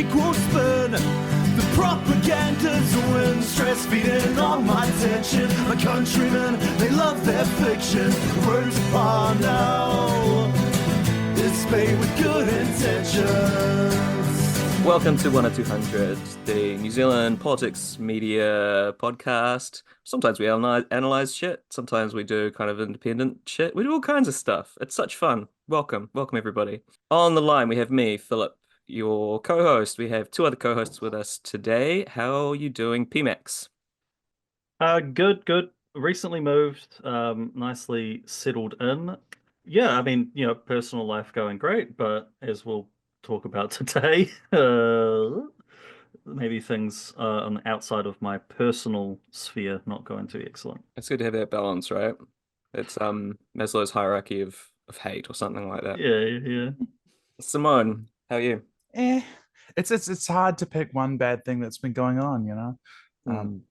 equal spin. The propaganda's a win, stress feeding on my tension. My countrymen, they love their fiction. Words are now, it's made with good intentions. Welcome to 10200, the New Zealand politics media podcast. Sometimes we analyze shit. Sometimes we do kind of independent shit. We do all kinds of stuff. It's such fun. Welcome everybody. On the line, we have me, Philip, your co-host. We have two other co-hosts with us today. How are you doing, Pmax? Good. Recently moved, nicely settled in. Yeah, I mean, personal life going great, but as we'll talk about today, maybe things on the outside of my personal sphere not going too excellent. It's good to have that balance, right? It's Maslow's hierarchy of hate or something like that. Yeah. Simone, how are you? It's hard to pick one bad thing that's been going on, you know.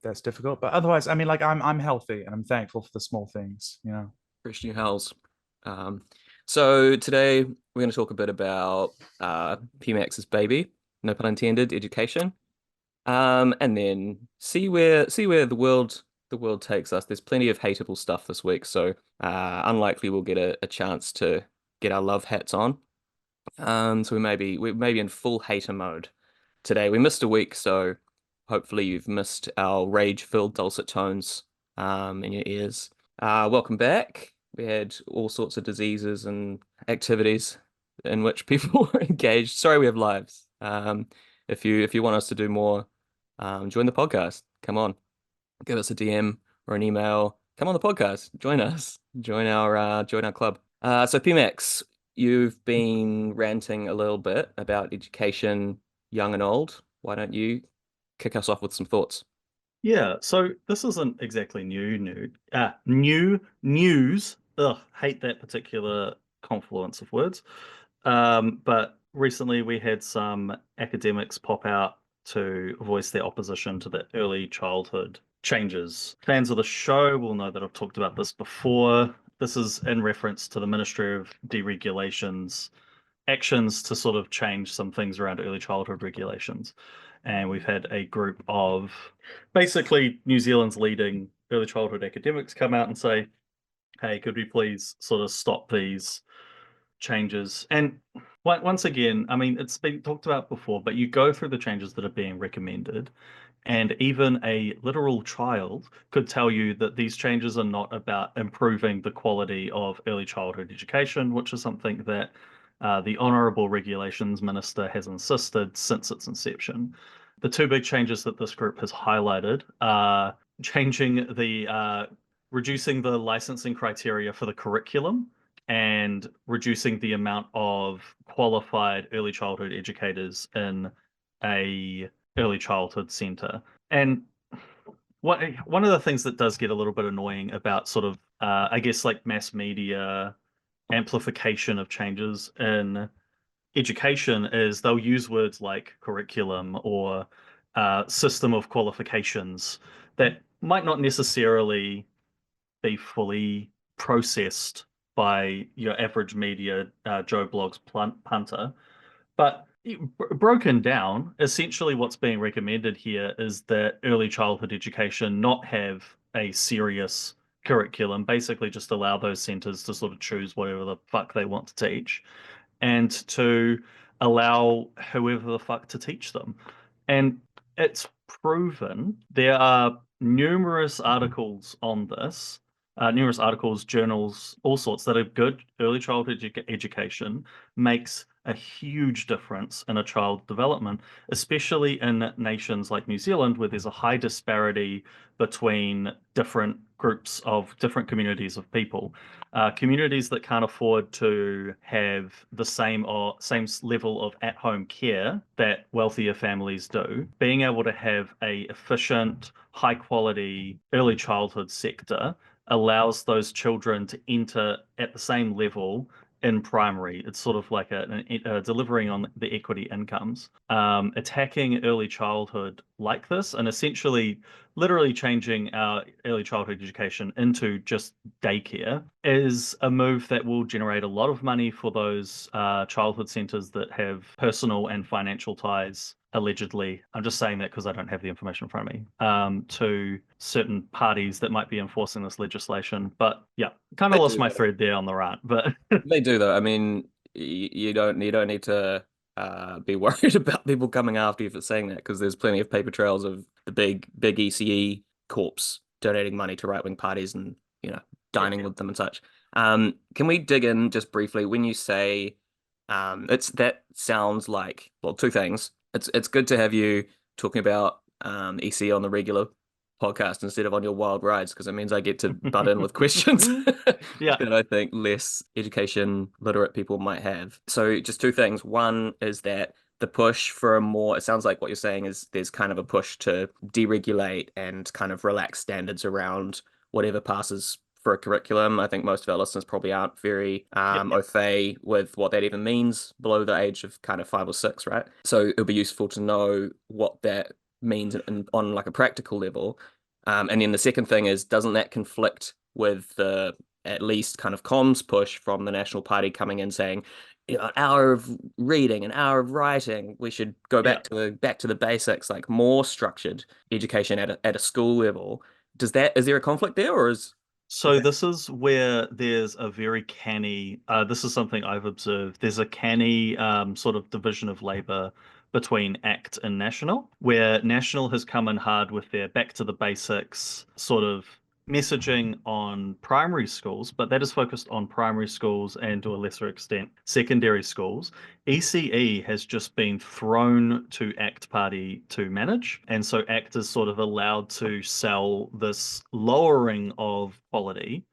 That's difficult, but otherwise, I mean, like I'm healthy and I'm thankful for the small things, you know. Fresh new hells. So today we're going to talk a bit about Pmax's baby, no pun intended, education, and then see where the world takes us. There's plenty of hateable stuff this week, so unlikely we'll get a chance to get our love hats on. So we may be in full hater mode today. We missed a week, so hopefully you've missed our rage-filled dulcet tones in your ears. Welcome back. We had all sorts of diseases and activities in which people were engaged. Sorry, we have lives. If you want us to do more, join the podcast. Come on, give us a DM or an email. Come on the podcast. Join us. Join our club. So Pmax, you've been ranting a little bit about education, young and old. Why don't you kick us off with some thoughts? Yeah, so this isn't exactly new news. Ugh, hate that particular confluence of words. But recently we had some academics pop out to voice their opposition to the early childhood changes. Fans of the show will know that I've talked about this before. This is in reference to the Ministry of Deregulation's actions to sort of change some things around early childhood regulations. And we've had a group of basically New Zealand's leading early childhood academics come out and say, hey, could we please sort of stop these changes? And once again, I mean, it's been talked about before, but you go through the changes that are being recommended, and even a literal child could tell you that these changes are not about improving the quality of early childhood education, which is something that the Honourable Regulations Minister has insisted since its inception. The two big changes that this group has highlighted are reducing the licensing criteria for the curriculum and reducing the amount of qualified early childhood educators in a early childhood center. And one of the things that does get a little bit annoying about sort of, I guess, like mass media amplification of changes in education is they'll use words like curriculum or system of qualifications that might not necessarily be fully processed by your average media Joe Blogs punter. But broken down, essentially what's being recommended here is that early childhood education not have a serious curriculum, basically just allow those centers to sort of choose whatever the fuck they want to teach and to allow whoever the fuck to teach them. And it's proven. There are numerous articles on this, numerous articles, journals, all sorts that are good. Early childhood education makes a huge difference in a child's development, especially in nations like New Zealand, where there's a high disparity between different groups of different communities of people. Communities that can't afford to have the same level of at-home care that wealthier families do, being able to have a efficient, high-quality early childhood sector allows those children to enter at the same level in primary. It's sort of like delivering on the equity incomes. Attacking early childhood like this and essentially literally changing our early childhood education into just daycare is a move that will generate a lot of money for those childhood centers that have personal and financial ties allegedly, I'm just saying that because I don't have the information in front of me, to certain parties that might be enforcing this legislation. But yeah, kind They of lost do my though. thread there on the rant. But They do though. I mean, you don't need to be worried about people coming after you for saying that because there's plenty of paper trails of the big ECE corps donating money to right wing parties and dining with them and such. Can we dig in just briefly when you say it's that sounds like, well, two things. It's good to have you talking about ECE on the regular podcast instead of on your wild rides because it means I get to butt in with questions yeah, that I think less education literate people might have. So just two things. One is that the push for a more, it sounds like what you're saying is there's kind of a push to deregulate and kind of relax standards around whatever passes for a curriculum. I think most of our listeners probably aren't very Yep. au fait with what that even means below the age of kind of 5 or 6, right? So it'll be useful to know what that means on like a practical level. And then the second thing is, doesn't that conflict with the at least kind of comms push from the National Party coming in saying, an hour of reading, an hour of writing, we should go Yeah. back to the basics, like more structured education at a school level. Is there a conflict there, or is So that... this is where there's a very canny, this is something I've observed. There's a canny sort of division of labor between ACT and National, where National has come in hard with their back to the basics sort of messaging on primary schools, but that is focused on primary schools and to a lesser extent secondary schools. ECE has just been thrown to ACT Party to manage. And so ACT is sort of allowed to sell this lowering of quality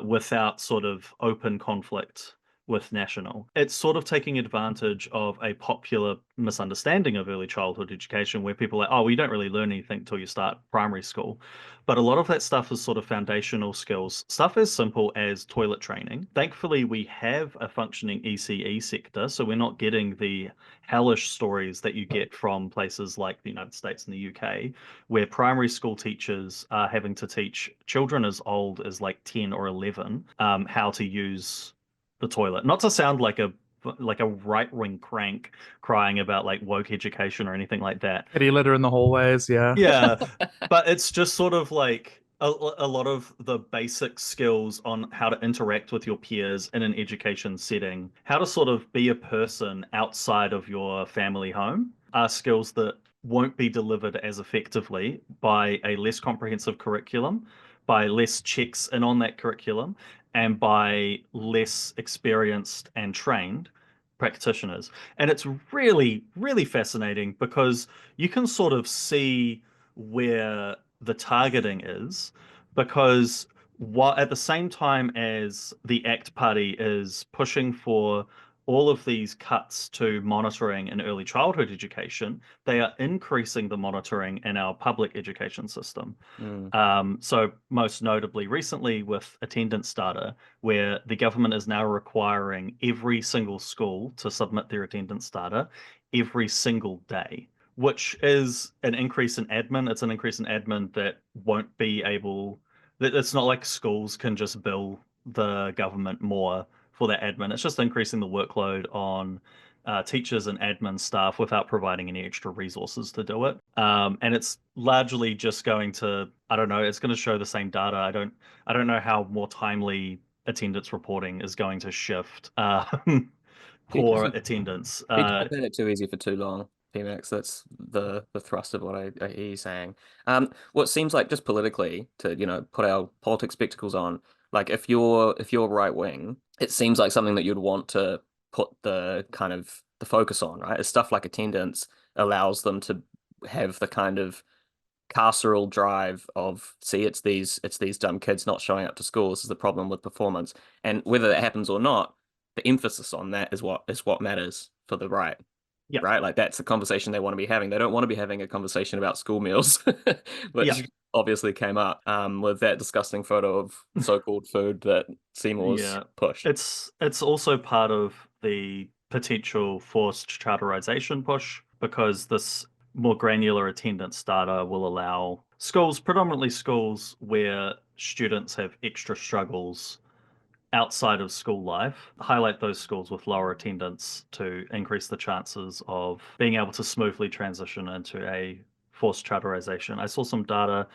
without sort of open conflict with National. It's sort of taking advantage of a popular misunderstanding of early childhood education where people are like, oh, well, you don't really learn anything until you start primary school. But a lot of that stuff is sort of foundational skills, stuff as simple as toilet training. Thankfully, we have a functioning ECE sector, so we're not getting the hellish stories that you get from places like the United States and the UK, where primary school teachers are having to teach children as old as like 10 or 11 how to use the toilet. Not to sound like a right-wing crank crying about like woke education or anything like that. Kitty litter in the hallways, yeah. Yeah, but it's just sort of like a lot of the basic skills on how to interact with your peers in an education setting, how to sort of be a person outside of your family home are skills that won't be delivered as effectively by a less comprehensive curriculum, by less checks in on that curriculum, and by less experienced and trained practitioners. And it's really, really fascinating because you can sort of see where the targeting is because while at the same time as the ACT Party is pushing for all of these cuts to monitoring in early childhood education, they are increasing the monitoring in our public education system. So most notably recently with attendance data, where the government is now requiring every single school to submit their attendance data every single day, which is an increase in admin. It's an increase in admin that won't be able, it's not like schools can just bill the government more for that admin. It's just increasing the workload on teachers and admin staff without providing any extra resources to do it. And it's largely just going to, I don't know, it's going to show the same data. I don't know how more timely attendance reporting is going to shift poor attendance. People have had it too easy for too long, Pmax. That's the thrust of what I hear you saying. What seems like just politically to, put our politics spectacles on, like if you're right wing, it seems like something that you'd want to put the kind of the focus on, right? Is stuff like attendance allows them to have the kind of carceral drive of, see, it's these dumb kids not showing up to school. This is the problem with performance. And whether that happens or not, the emphasis on that is what matters for the right. Yeah. Right? Like that's the conversation they want to be having. They don't want to be having a conversation about school meals, which Yeah. obviously came up with that disgusting photo of so-called food that Seymour's Yeah. pushed. It's also part of the potential forced charterization push because this more granular attendance data will allow schools, predominantly schools where students have extra struggles outside of school life, highlight those schools with lower attendance to increase the chances of being able to smoothly transition into a forced charterization. I saw some data,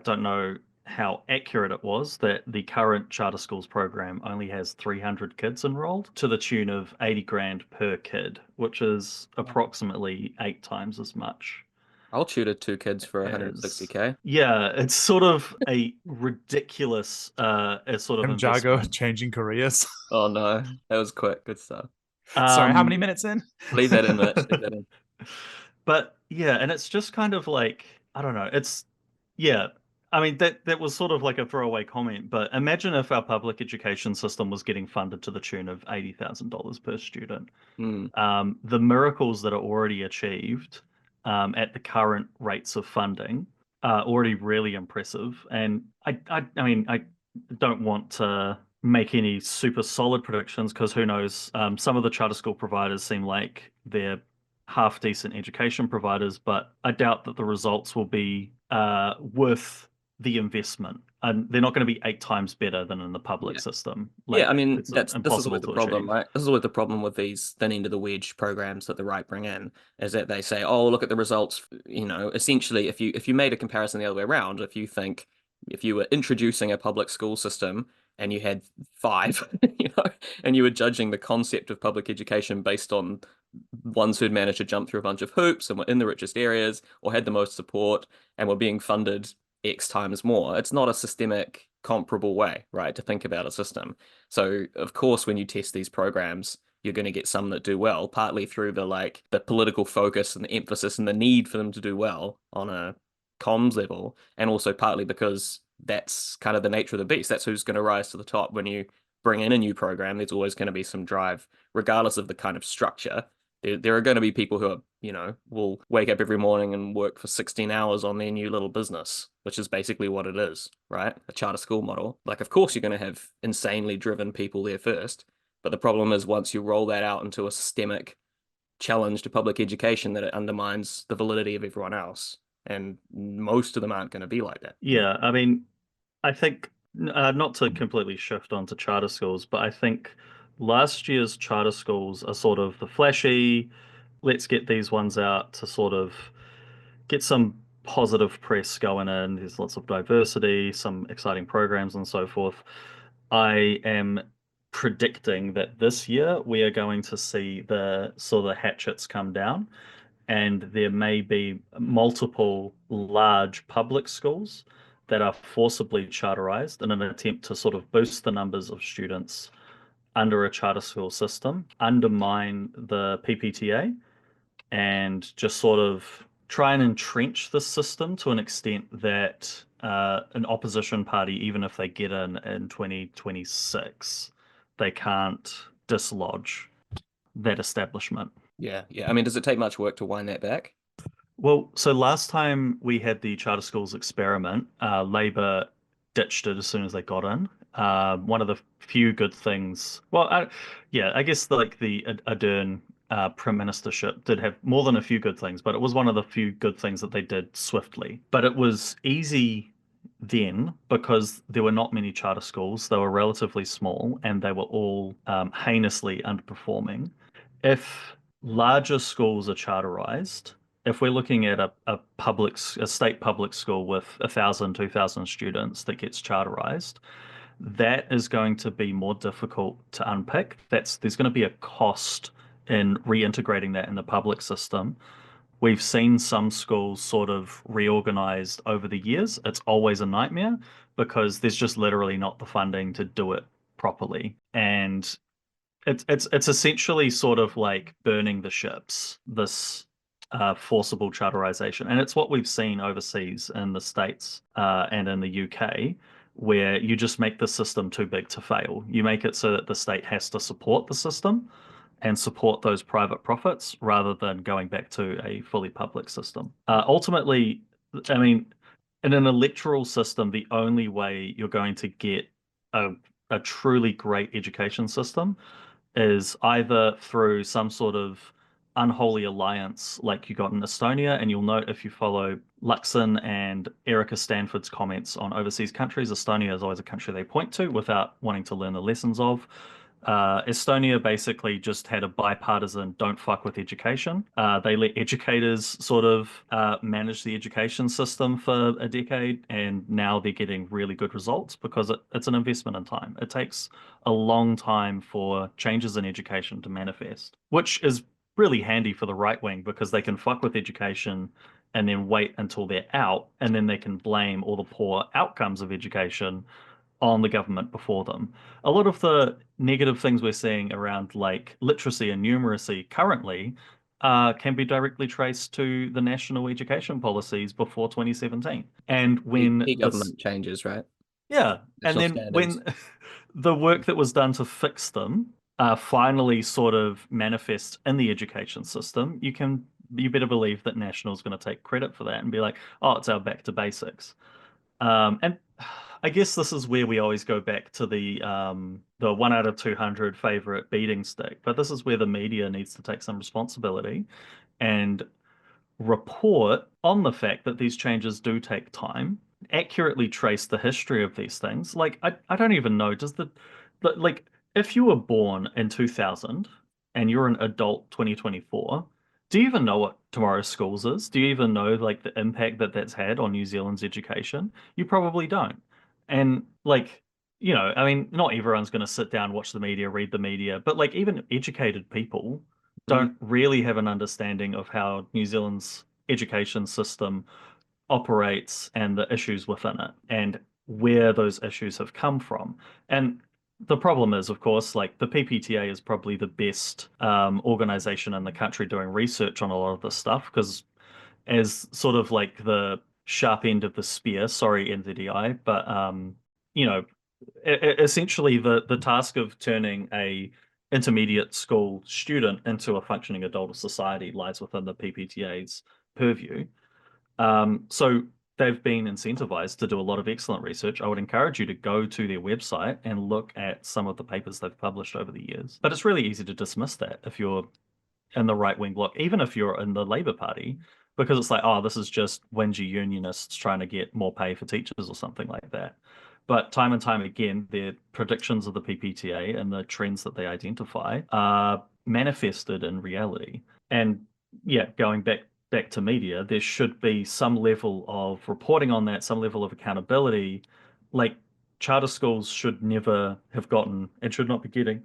don't know how accurate it was, that the current charter schools program only has 300 kids enrolled to the tune of 80 grand per kid, which is approximately 8 times as much. I'll tutor 2 kids for 160K. Yeah, it's sort of a ridiculous sort of Him Jago investment. changing careers. Oh no, that was quick. Good stuff. Sorry, how many minutes in? Leave that in, Mitch. Leave that in. But yeah, and it's just kind of like, I don't know, yeah. I mean that was sort of like a throwaway comment, but imagine if our public education system was getting funded to the tune of $80,000 per student. Hmm. The miracles that are already achieved at the current rates of funding are already really impressive. And I mean, I don't want to make any super solid predictions because who knows? Some of the charter school providers seem like they're half decent education providers, but I doubt that the results will be worth the investment. And they're not going to be 8 times better than in the public Yeah. system. Yeah, I mean it's this is impossible always the to problem, achieve. right? This is always the problem with these thin end of the wedge programs that the right bring in, is that they say, "Oh, look at the results." Essentially, if you made a comparison the other way around, if you were introducing a public school system and you had 5, and you were judging the concept of public education based on ones who'd managed to jump through a bunch of hoops and were in the richest areas or had the most support and were being funded X times more. It's not a systemic, comparable way, right, to think about a system. So, of course, when you test these programs, you're going to get some that do well, partly through the political focus and the emphasis and the need for them to do well on a comms level, and also partly because that's kind of the nature of the beast. That's who's going to rise to the top when you bring in a new program. There's always going to be some drive, regardless of the kind of structure. There are going to be people who will wake up every morning and work for 16 hours on their new little business, which is basically what it is, right? A charter school model. Like, of course, you're going to have insanely driven people there first. But the problem is once you roll that out into a systemic challenge to public education, that it undermines the validity of everyone else. And most of them aren't going to be like that. Yeah, I mean, I think not to completely shift onto charter schools, but I think last year's charter schools are sort of the flashy, let's get these ones out to sort of get some positive press going in. There's lots of diversity, some exciting programs, and so forth. I am predicting that this year we are going to see the sort of hatchets come down, and there may be multiple large public schools that are forcibly charterized in an attempt to sort of boost the numbers of students under a charter school system, undermine the PPTA, and just sort of try and entrench the system to an extent that an opposition party, even if they get in 2026, they can't dislodge that establishment. Yeah, yeah. I mean, does it take much work to wind that back? Well, so last time we had the charter schools experiment, Labour ditched it as soon as they got in. One of the few good things, well, yeah, I guess like the Ardern prime ministership did have more than a few good things, but it was one of the few good things that they did swiftly. But it was easy then because there were not many charter schools. They were relatively small and they were all heinously underperforming. If larger schools are charterized, if we're looking at a state public school with 1,000, 2,000 students that gets charterized, that is going to be more difficult to unpick. There's going to be a cost in reintegrating that in the public system. We've seen some schools sort of reorganized over the years. It's always a nightmare because there's just literally not the funding to do it properly. And it's essentially sort of like burning the ships, this forcible charterization. And it's what we've seen overseas in the States and in the UK, where you just make the system too big to fail. You make it so that the state has to support the system and support those private profits rather than going back to a fully public system. Ultimately, I mean, in an electoral system, the only way you're going to get a truly great education system is either through some sort of unholy alliance like you got in Estonia. And you'll note if you follow Luxon and Erica Stanford's comments on overseas countries, Estonia is always a country they point to without wanting to learn the lessons of. Estonia basically just had a bipartisan don't fuck with education. They let educators sort of manage the education system for a decade, and now they're getting really good results because it's an investment in time. It takes a long time for changes in education to manifest, which is really handy for the right wing because they can fuck with education and then wait until they're out, and then they can blame all the poor outcomes of education on the government before them. A lot of the negative things we're seeing around like literacy and numeracy currently can be directly traced to the national education policies before 2017. And when Key this, government changes, right? yeah, and National then standards. when the work that was done to fix them finally sort of manifests in the education system, you better believe that National's going to take credit for that and be like, oh, it's our back to basics. And I guess this is where we always go back to the 1 out of 200 favorite beating stick. But this is where the media needs to take some responsibility and report on the fact that these changes do take time, accurately trace the history of these things. Like I don't even know, like if you were born in 2000 and you're an adult 2024, do you even know what tomorrow's schools is? Do you even know like the impact that that's had on New Zealand's education? You probably don't. And like, I mean, not everyone's going to sit down, watch the media, read the media, but like even educated people don't really have an understanding of how New Zealand's education system operates and the issues within it and where those issues have come from. And the problem is, of course, like the PPTA is probably the best organization in the country doing research on a lot of this stuff because as sort of like the sharp end of the spear, sorry, NZDI, but you know, essentially the task of turning a intermediate school student into a functioning adult of society lies within the PPTA's purview. So they've been incentivized to do a lot of excellent research. I would encourage you to go to their website and look at some of the papers they've published over the years. But it's really easy to dismiss that if you're in the right wing bloc, even if you're in the Labour Party, because it's like, oh, this is just whingy unionists trying to get more pay for teachers or something like that. But time and time again, their predictions of the PPTA and the trends that they identify are manifested in reality. And yeah, going back to media, there should be some level of reporting on that, some level of accountability. Like charter schools should never have gotten and should not be getting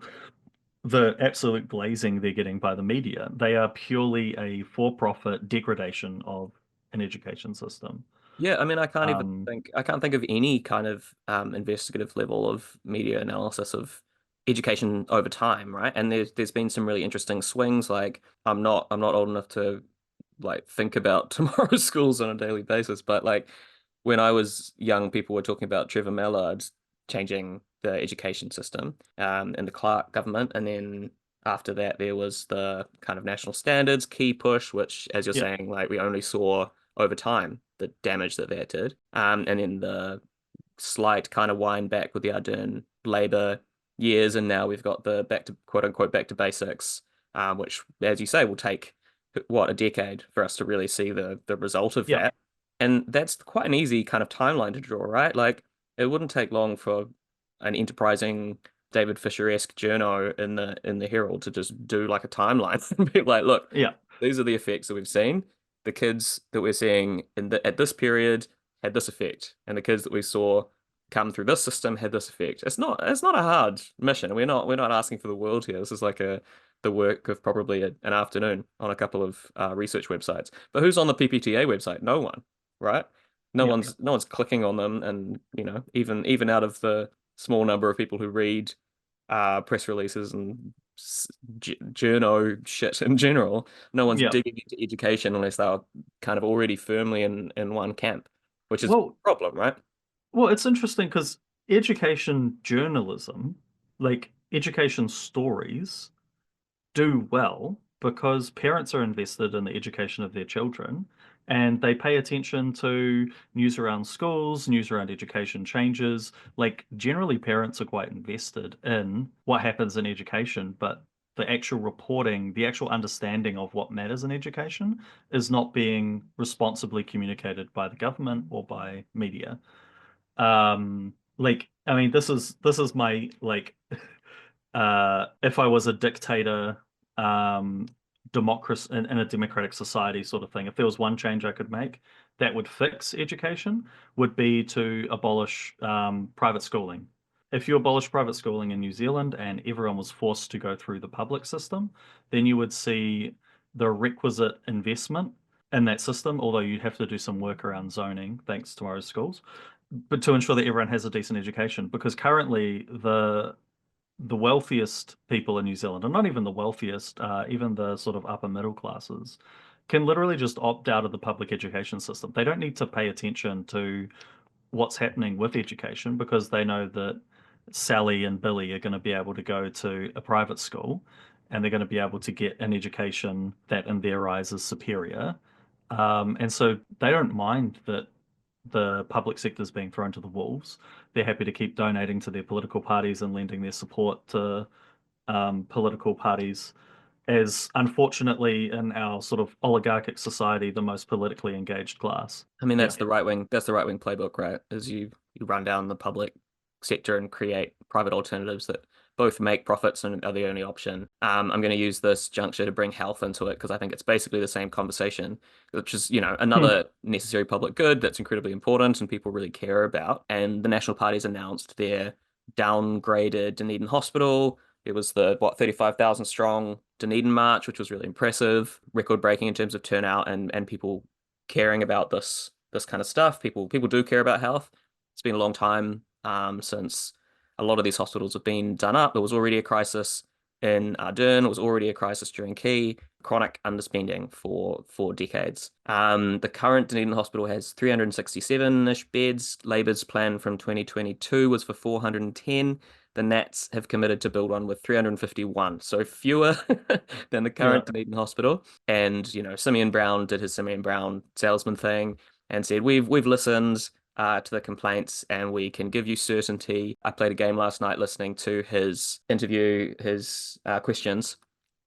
the absolute glazing they're getting by the media. They are purely a for-profit degradation of an education system. Yeah, I mean, Um, I can't think of any kind of investigative level of media analysis of education over time, right? And there's been some really interesting swings. Like I'm not old enough to like think about tomorrow's schools on a daily basis, but like when I was young, people were talking about Trevor Mallard changing the education system in the Clark government, and then after that there was the kind of national standards key push, which, as you're yeah, saying, like we only saw over time the damage that that did, and then the slight kind of wind back with the Ardern Labour years, and now we've got the back to quote unquote back to basics, which, as you say, will take what a decade for us to really see the result of yeah. that. And that's quite an easy kind of timeline to draw, right? Like it wouldn't take long for an enterprising David Fisher-esque journo in the Herald to just do like a timeline and be like, look, Yeah. these are the effects that we've seen. The kids that we're seeing at this period had this effect, and the kids that we saw come through this system had this effect. It's not a hard mission. We're not asking for the world here. This is like the work of probably an afternoon on a couple of research websites. But who's on the PPTA website? No one, right? Yeah. No one's clicking on them, and even out of the small number of people who read press releases and journo shit in general, no one's Yeah. digging into education unless they're kind of already firmly in one camp, which is a Well, problem, right? well, it's interesting because education journalism, like education stories, do well because parents are invested in the education of their children and they pay attention to news around schools, news around education changes. Like generally parents are quite invested in what happens in education, but the actual reporting, the actual understanding of what matters in education is not being responsibly communicated by the government or by media. Like, I mean, this is my like if I was a dictator, democracy in a democratic society sort of thing, if there was one change I could make that would fix education, would be to abolish private schooling. If you abolish private schooling in New Zealand and everyone was forced to go through the public system, then you would see the requisite investment in that system, although you'd have to do some work around zoning, thanks to tomorrow's schools, but to ensure that everyone has a decent education. Because currently the wealthiest people in New Zealand, and not even the wealthiest, even the sort of upper middle classes, can literally just opt out of the public education system. They don't need to pay attention to what's happening with education because they know that Sally and Billy are going to be able to go to a private school and they're going to be able to get an education that in their eyes is superior. And so they don't mind that the public sector is being thrown to the wolves. They're happy to keep donating to their political parties and lending their support to political parties, as unfortunately in our sort of oligarchic society, the most politically engaged class. I mean, that's Yeah. the right wing. That's the right wing playbook, right? Is you run down the public sector and create private alternatives that both make profits and are the only option. I'm going to use this juncture to bring health into it because I think it's basically the same conversation, which is, another necessary public good that's incredibly important and people really care about. And the National Party's announced their downgraded Dunedin Hospital. It was the 35,000 strong Dunedin March, which was really impressive, record breaking in terms of turnout and people caring about this kind of stuff. People do care about health. It's been a long time since a lot of these hospitals have been done up. There was already a crisis in Ardern. It was already a crisis during Key. Chronic underspending for decades. The current Dunedin Hospital has 367-ish beds. Labour's plan from 2022 was for 410. The Nats have committed to build one with 351, so fewer than the current Dunedin Hospital. And Simeon Brown did his Simeon Brown salesman thing and said, we've listened to the complaints and we can give you certainty. I played a game last night listening to his interview, his questions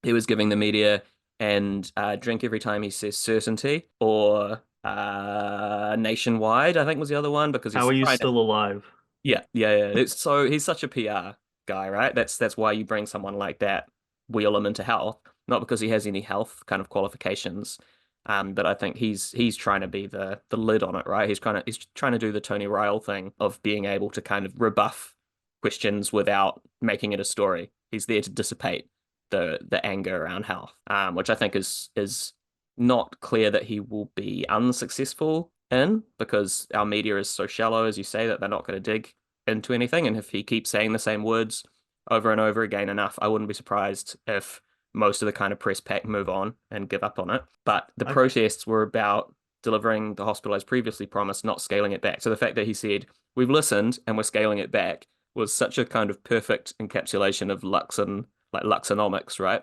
he was giving the media, and drink every time he says certainty or nationwide, I think was the other one, because How are you still alive? Yeah. So he's such a PR guy, right? That's why you bring someone like that, wheel him into health, not because he has any health kind of qualifications. But I think he's trying to be the lid on it, right? He's trying to do the Tony Ryle thing of being able to kind of rebuff questions without making it a story. He's there to dissipate the anger around health, which I think is not clear that he will be unsuccessful in, because our media is so shallow, as you say, that they're not going to dig into anything. And if he keeps saying the same words over and over again enough, I wouldn't be surprised if most of the kind of press pack move on and give up on it. But the protests were about delivering the hospital as previously promised, not scaling it back. So the fact that he said, we've listened and we're scaling it back, was such a kind of perfect encapsulation of Luxonomics, right?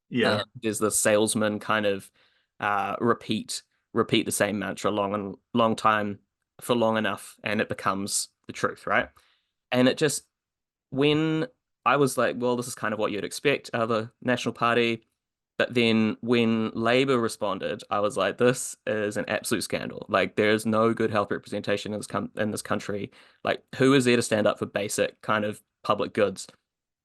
Yeah. There's the salesman kind of repeat the same mantra long time for long enough, and it becomes the truth, right? And it just, when I was like, well, this is kind of what you'd expect out of the National Party. But then when Labour responded, I was like, this is an absolute scandal. Like, there is no good health representation in this country. Like, who is there to stand up for basic kind of public goods?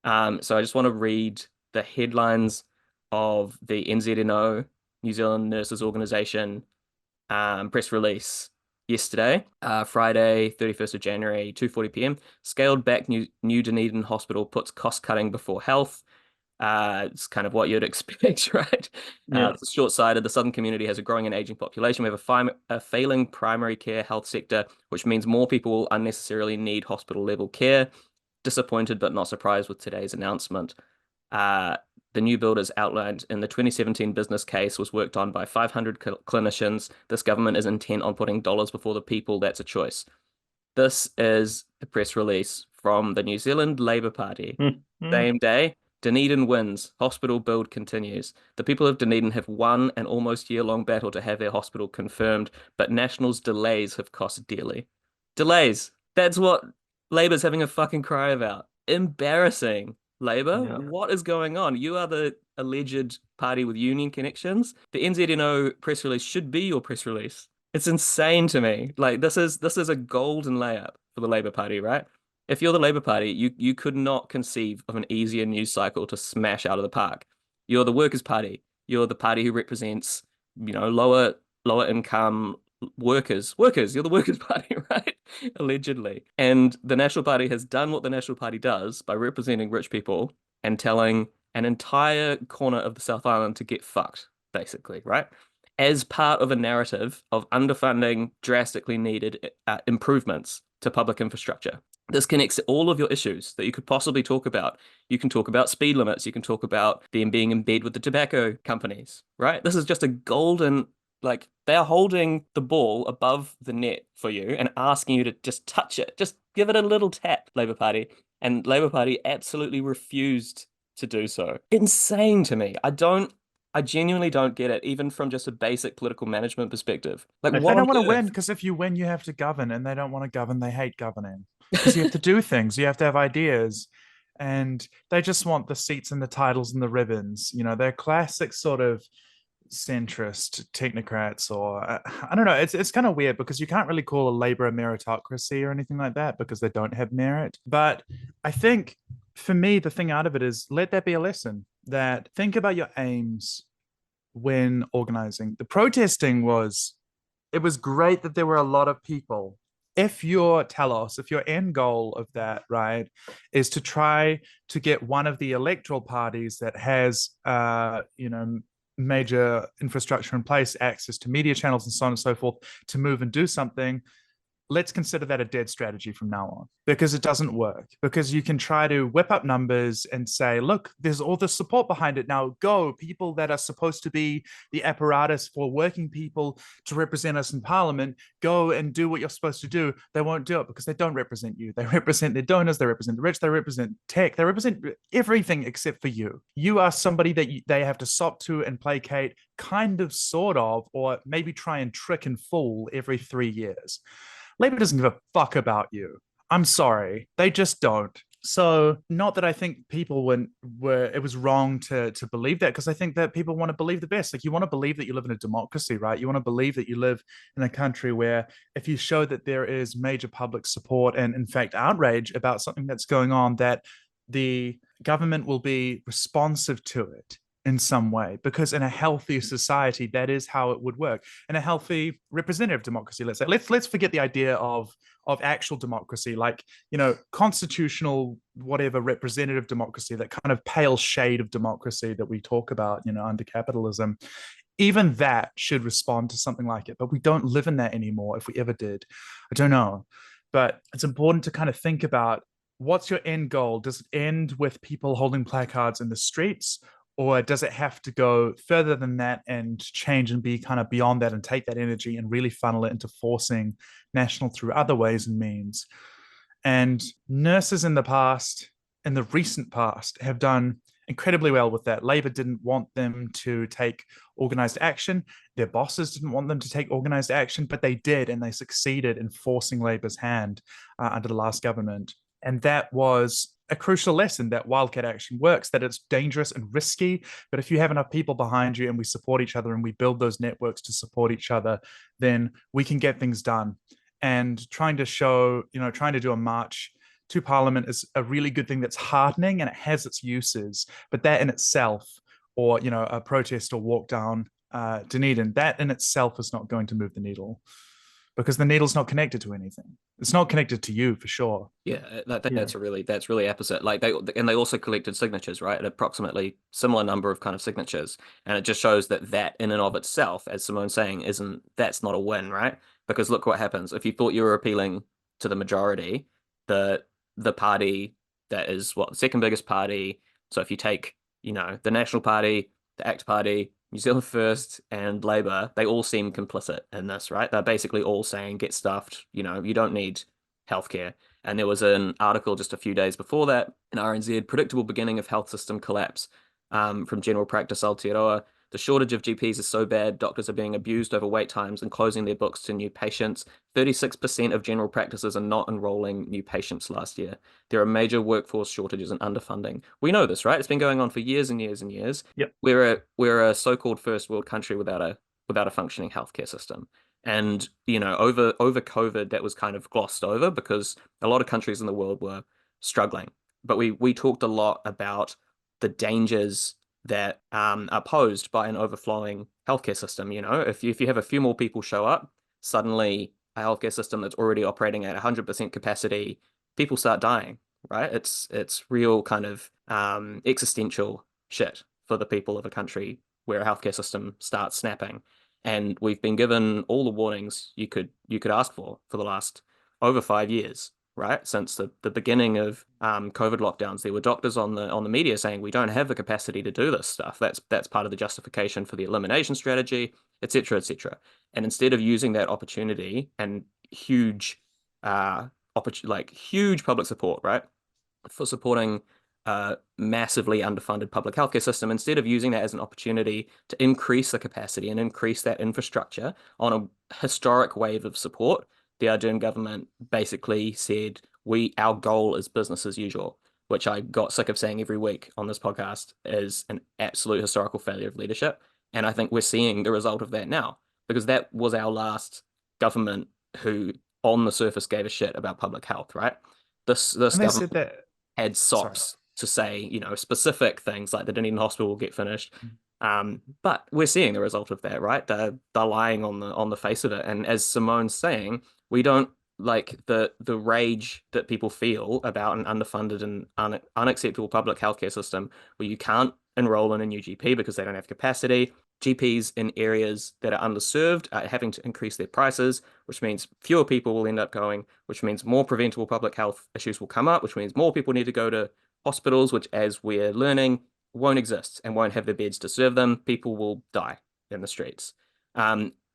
So I just want to read the headlines of the NZNO, New Zealand Nurses Organisation, press release yesterday, Friday, 31st of January, 2:40 p.m. Scaled back New Dunedin Hospital puts cost cutting before health. It's kind of what you'd expect, right? It's short-sighted. The southern community has a growing and aging population. We have a failing primary care health sector, which means more people will unnecessarily need hospital-level care. Disappointed but not surprised with today's announcement. The new build, as outlined in the 2017 business case, was worked on by 500 clinicians. This government is intent on putting dollars before the people. That's a choice. This is the press release from the New Zealand Labour Party. Same day, Dunedin wins. Hospital build continues. The people of Dunedin have won an almost year-long battle to have their hospital confirmed, but National's delays have cost dearly. Delays. That's what Labour's having a fucking cry about. Embarrassing. Labour, Yeah. what is going on? You are the alleged party with union connections. The NZNO press release should be your press release. It's insane to me. Like this is a golden layup for the Labour Party, right? If you're the Labour Party, you could not conceive of an easier news cycle to smash out of the park. You're the Workers' Party. You're the party who represents, lower income workers. You're the Workers' Party, right? Allegedly. And the National Party has done what the National Party does by representing rich people and telling an entire corner of the South Island to get fucked, basically, right? As part of a narrative of underfunding drastically needed improvements to public infrastructure. This connects all of your issues that you could possibly talk about. You can talk about speed limits. You can talk about them being in bed with the tobacco companies, right? This is just a golden, like, they are holding the ball above the net for you and asking you to just touch it. Just give it a little tap, Labour Party. And Labour Party absolutely refused to do so. Insane to me. I genuinely don't get it, even from just a basic political management perspective. Like, They They what don't on want to earth? win because if you win, you have to govern, and they don't want to govern. They hate governing because you have to do things. You have to have ideas, and they just want the seats and the titles and the ribbons. They're classic sort of centrist technocrats, or I don't know. It's kind of weird because you can't really call a Labour a meritocracy or anything like that because they don't have merit. But I think for me, the thing out of it is let that be a lesson that think about your aims when organizing. The protesting it was great that there were a lot of people. If your telos, if your end goal of that, right, is to try to get one of the electoral parties that has, major infrastructure in place, access to media channels and so on and so forth, to move and do something, let's consider that a dead strategy from now on because it doesn't work. Because you can try to whip up numbers and say, look, there's all this support behind it. Now go, people that are supposed to be the apparatus for working people to represent us in parliament, go and do what you're supposed to do. They won't do it because they don't represent you. They represent their donors, they represent the rich, they represent tech, they represent everything except for you. You are somebody that they have to sop to and placate, kind of, sort of, or maybe try and trick and fool every 3 years. Labour doesn't give a fuck about you. I'm sorry. They just don't. So, not that I think people were it was wrong to believe that, because I think that people want to believe the best. Like, you want to believe that you live in a democracy, right? You want to believe that you live in a country where if you show that there is major public support and, in fact, outrage about something that's going on, that the government will be responsive to it in some way, because in a healthy society, that is how it would work. In a healthy representative democracy, let's say, let's forget the idea of actual democracy, like, constitutional, whatever, representative democracy, that kind of pale shade of democracy that we talk about, under capitalism. Even that should respond to something like it, but we don't live in that anymore. If we ever did, I don't know. But it's important to kind of think about, what's your end goal? Does it end with people holding placards in the streets? Or does it have to go further than that and change and be kind of beyond that and take that energy and really funnel it into forcing national through other ways and means? And nurses in the recent past, have done incredibly well with that. Labour didn't want them to take organized action. Their bosses didn't want them to take organized action, but they did, and they succeeded in forcing Labour's hand under the last government. And that was a crucial lesson, that wildcat action works, that it's dangerous and risky. But if you have enough people behind you and we support each other and we build those networks to support each other, then we can get things done. And trying to do a march to Parliament is a really good thing that's heartening and it has its uses. But that in itself, or, a protest or walk down Dunedin, that in itself is not going to move the needle, because the needle's not connected to anything. It's not connected to you, for sure. Yeah, that's really opposite. Like they also collected signatures, right? An approximately similar number of kind of signatures, and it just shows that in and of itself, as Simone's saying, that's not a win, right? Because look what happens if you thought you were appealing to the majority, the party that is the second biggest party. So if you take the National Party, the ACT Party, New Zealand First, and Labour, they all seem complicit in this, right? They're basically all saying, get stuffed, you don't need healthcare. And there was an article just a few days before that in RNZ, predictable beginning of health system collapse, from General Practice Aotearoa. The shortage of GPs is so bad, doctors are being abused over wait times and closing their books to new patients. 36% of general practices are not enrolling new patients last year. There are major workforce shortages and underfunding. We know this, right? It's been going on for years and years and years. Yep. We're a so-called first world country without a functioning healthcare system. And, over COVID, that was kind of glossed over because a lot of countries in the world were struggling. But we talked a lot about the dangers that are posed by an overflowing healthcare system. If you have a few more people show up, suddenly a healthcare system that's already operating at 100% capacity, people start dying, right? It's real kind of existential shit for the people of a country where a healthcare system starts snapping. And we've been given all the warnings you could ask for the last over 5 years. Right, since the beginning of COVID lockdowns, there were doctors on the media saying we don't have the capacity to do this stuff. That's part of the justification for the elimination strategy, et cetera, et cetera. And instead of using that opportunity and huge huge public support, right, for supporting a massively underfunded public healthcare system, instead of using that as an opportunity to increase the capacity and increase that infrastructure on a historic wave of support, the Ardern government basically said, our goal is business as usual, which I got sick of saying every week on this podcast is an absolute historical failure of leadership. And I think we're seeing the result of that now, because that was our last government who on the surface gave a shit about public health, right? This government had sops to say, specific things like the Dunedin Hospital will get finished. But we're seeing the result of that, right? They're lying on the face of it. And as Simone's saying, we don't like the rage that people feel about an underfunded and unacceptable public healthcare system where you can't enroll in a new GP because they don't have capacity. GPs in areas that are underserved are having to increase their prices, which means fewer people will end up going, which means more preventable public health issues will come up, which means more people need to go to hospitals, which, as we're learning, won't exist and won't have the beds to serve them. People will die in the streets.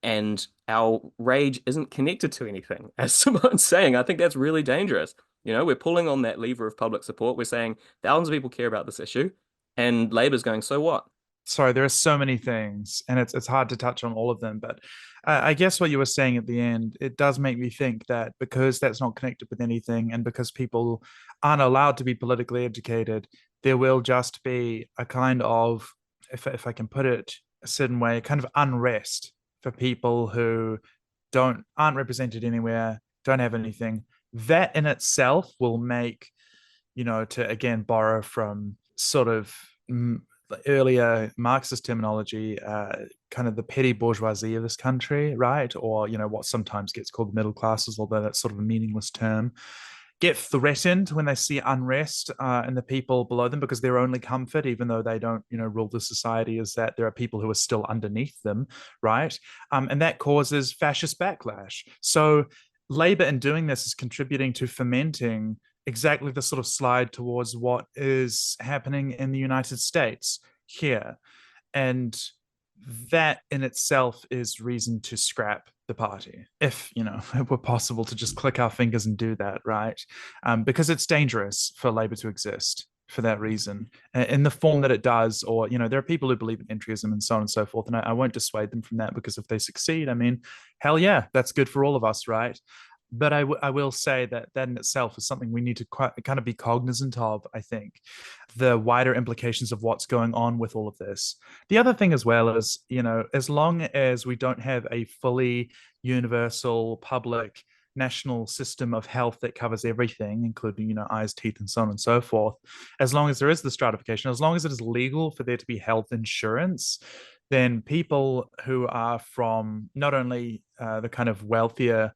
And our rage isn't connected to anything, as Simone's saying. I think that's really dangerous. We're pulling on that lever of public support. We're saying thousands of people care about this issue, and Labour's going, so what? Sorry, there are so many things, and it's hard to touch on all of them. But I guess what you were saying at the end, it does make me think that because that's not connected with anything, and because people aren't allowed to be politically educated, there will just be a kind of, if I can put it a certain way, kind of unrest for people who aren't represented anywhere, don't have anything. That in itself will make, to again borrow from sort of earlier Marxist terminology, kind of the petty bourgeoisie of this country, right? Or, what sometimes gets called the middle classes, although that's sort of a meaningless term, get threatened when they see unrest and the people below them, because their only comfort, even though they don't, rule the society, is that there are people who are still underneath them, right? And that causes fascist backlash. So Labour, in doing this, is contributing to fomenting exactly the sort of slide towards what is happening in the United States here. And that in itself is reason to scrap the party, if it were possible to just click our fingers and do that, right? Because it's dangerous for Labour to exist for that reason in the form that it does. Or there are people who believe in entryism and so on and so forth, and I won't dissuade them from that, because if they succeed, I mean, hell yeah, that's good for all of us, right? But I will say that in itself is something we need to kind of be cognizant of, I think, the wider implications of what's going on with all of this. The other thing as well is, as long as we don't have a fully universal public national system of health that covers everything, including, eyes, teeth, and so on and so forth, as long as there is the stratification, as long as it is legal for there to be health insurance, then people who are from not only the kind of wealthier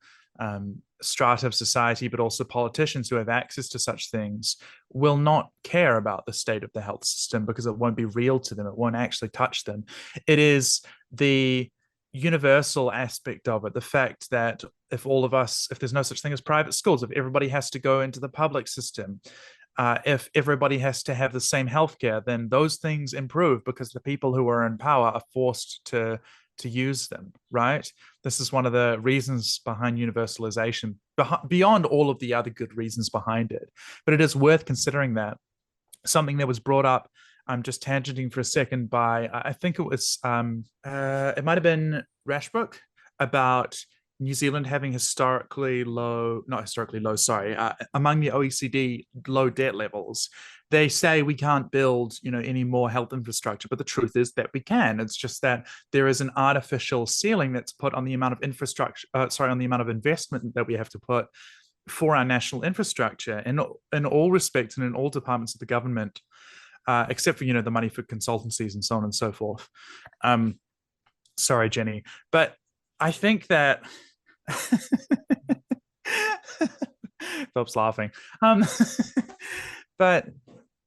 strata of society, but also politicians who have access to such things, will not care about the state of the health system, because it won't be real to them. It won't actually touch them. It is the universal aspect of it, the fact that if there's no such thing as private schools, if everybody has to go into the public system, if everybody has to have the same healthcare, then those things improve, because the people who are in power are forced to use them, right? This is one of the reasons behind universalization, beyond all of the other good reasons behind it. But it is worth considering that. Something that was brought up I'm just tangenting for a second by I think it was it might have been Rashbrook about New Zealand having historically low, not historically low, sorry, among the OECD low debt levels. They say we can't build, any more health infrastructure, but the truth is that we can. It's just that there is an artificial ceiling that's put on the amount of infrastructure, on the amount of investment that we have to put for our national infrastructure in all respects and in all departments of the government, except for the money for consultancies and so on and so forth. Sorry, Jenny, but I think that Philip's laughing. But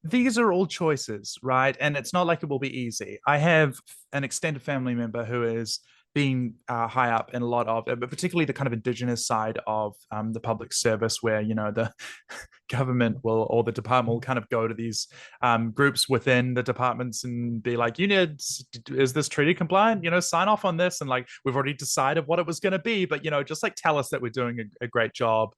these are all choices, right? And it's not like it will be easy. I have an extended family member who is being high up in a lot of, but particularly the kind of indigenous side of the public service, where the government will, or the department will kind of go to these groups within the departments and be like, is this treaty compliant? Sign off on this, and like we've already decided what it was going to be, but just like tell us that we're doing a great job.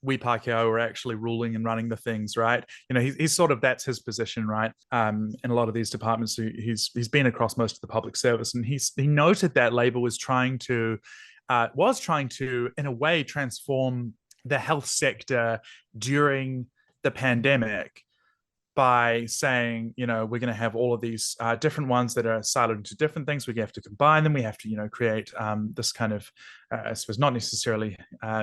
We Pākehā are actually ruling and running the things, right? He's sort of, that's his position, right? In a lot of these departments, he's been across most of the public service, and he noted that Labor was trying to, in a way, transform the health sector during the pandemic by saying, we're going to have all of these different ones that are siloed into different things. We have to combine them. We have to, create this kind of, I suppose, not necessarily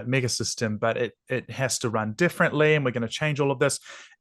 mega system, but it has to run differently, and we're going to change all of this.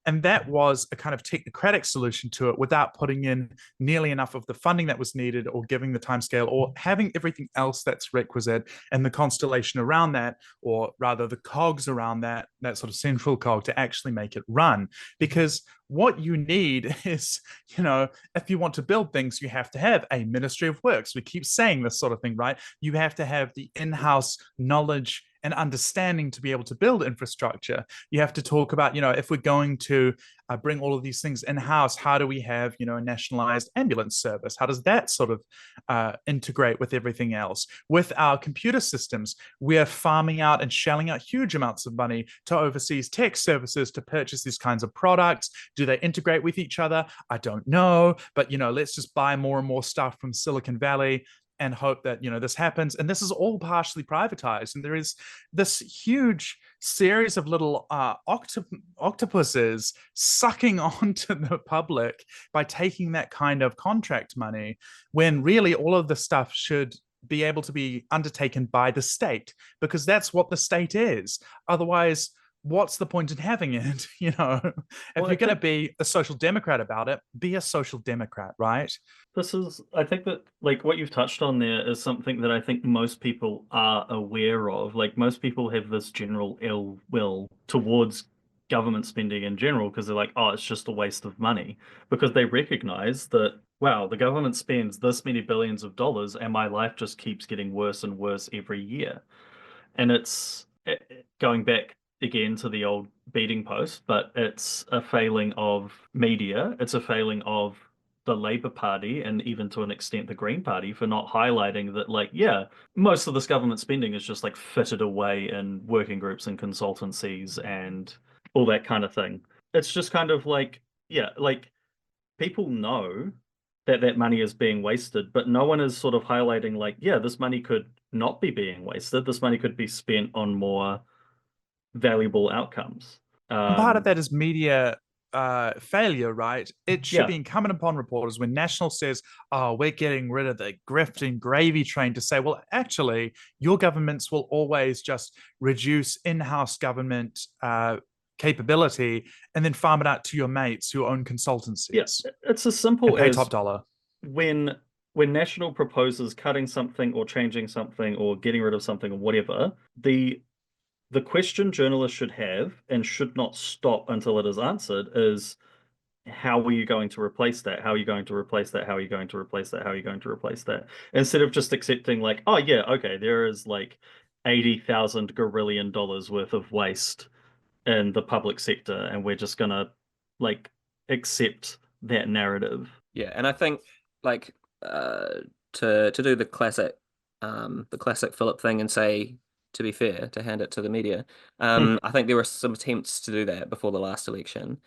And that was a kind of technocratic solution to it, without putting in nearly enough of the funding that was needed, or giving the timescale, or having everything else that's requisite and the constellation around that, or rather the cogs around that sort of central cog, to actually make it run. Because what you need is, if you want to build things, you have to have a Ministry of Works. We keep saying this sort of thing, right? You have to have the in-house knowledge and understanding to be able to build infrastructure. You have to talk about, if we're going to bring all of these things in-house, how do we have, a nationalized ambulance service? How does that sort of integrate with everything else? With our computer systems, we are farming out and shelling out huge amounts of money to overseas tech services to purchase these kinds of products. Do they integrate with each other? I don't know, but let's just buy more and more stuff from Silicon Valley and hope that this happens. And this is all partially privatized, and there is this huge series of little octopuses sucking onto the public by taking that kind of contract money, when really all of the stuff should be able to be undertaken by the state, because that's what the state is. Otherwise, what's the point in having it? If you're going to be a social democrat about it, be a social democrat, right? I think that, like, what you've touched on there is something that I think most people are aware of. Like, most people have this general ill will towards government spending in general, because they're like, oh, it's just a waste of money, because they recognize that, wow, the government spends this many billions of dollars and my life just keeps getting worse and worse every year. And it's going back again to the old beating post, but it's a failing of media. It's a failing of the Labour Party, and even to an extent the Green Party, for not highlighting that, like, yeah, most of this government spending is just like fitted away in working groups and consultancies and all that kind of thing. It's just kind of like, yeah, like, people know that that money is being wasted, but no one is sort of highlighting, like, yeah, this money could not be being wasted. This money could be spent on more valuable outcomes. Part of that is media failure, right? It should be incumbent upon reporters, when National says, oh, we're getting rid of the grift and gravy train, to say, well, actually, your governments will always just reduce in-house government capability and then farm it out to your mates who own consultancies. Yes, it's as simple pay as top dollar. When National proposes cutting something or changing something or getting rid of something or whatever, the question journalists should have, and should not stop until it is answered, is, how are you going to replace that? How are you going to replace that? How are you going to replace that? How are you going to replace that? Instead of just accepting, like, oh yeah, okay, there is like $80,000 gorillion worth of waste in the public sector, and we're just gonna, like, accept that narrative. Yeah, and I think, like, to do the classic Philip thing and say, to be fair, to hand it to the media, I think there were some attempts to do that before the last election.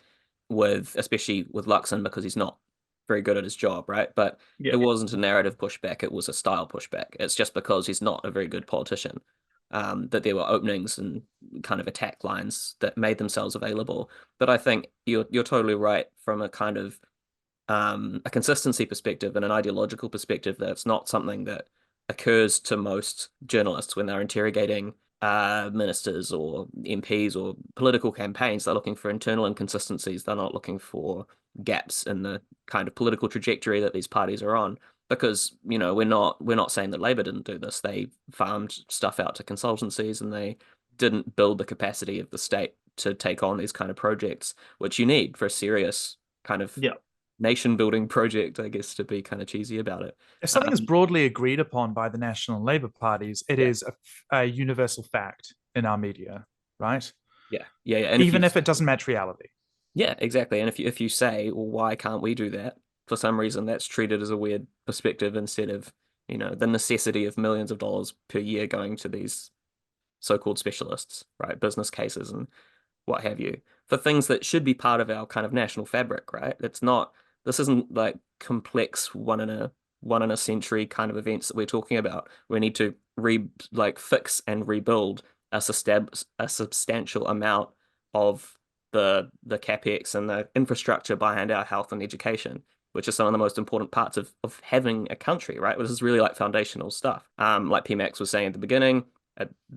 with, especially with Luxon, because he's not very good at his job, right? But Yeah. it wasn't a narrative pushback, it was a style pushback. It's just because he's not a very good politician. That there were openings and kind of attack lines that made themselves available. But I think you're totally right from a kind of a consistency perspective and an ideological perspective. That's not something that occurs to most journalists when they're interrogating ministers or MPs or political campaigns. They're looking for internal inconsistencies. They're not looking for gaps in the kind of political trajectory that these parties are on. Because, we're not saying that Labour didn't do this. They farmed stuff out to consultancies and they didn't build the capacity of the state to take on these kind of projects, which you need for a serious kind of Yeah. nation building project, I guess, to be kind of cheesy about it. If something is broadly agreed upon by the national and Labour parties, it Yeah. is a universal fact in our media, right? Yeah. And even if it doesn't match reality. Yeah, exactly. And if you say, well, why can't we do that? For some reason, that's treated as a weird perspective instead of, the necessity of millions of dollars per year going to these so-called specialists, right? Business cases and what have you, for things that should be part of our kind of national fabric, right? This isn't like complex one in a century kind of events that we're talking about. We need to fix and rebuild a substantial amount of the capex and the infrastructure behind our health and education, which are some of the most important parts of having a country, right? This is really like foundational stuff. Like Pmax was saying at the beginning,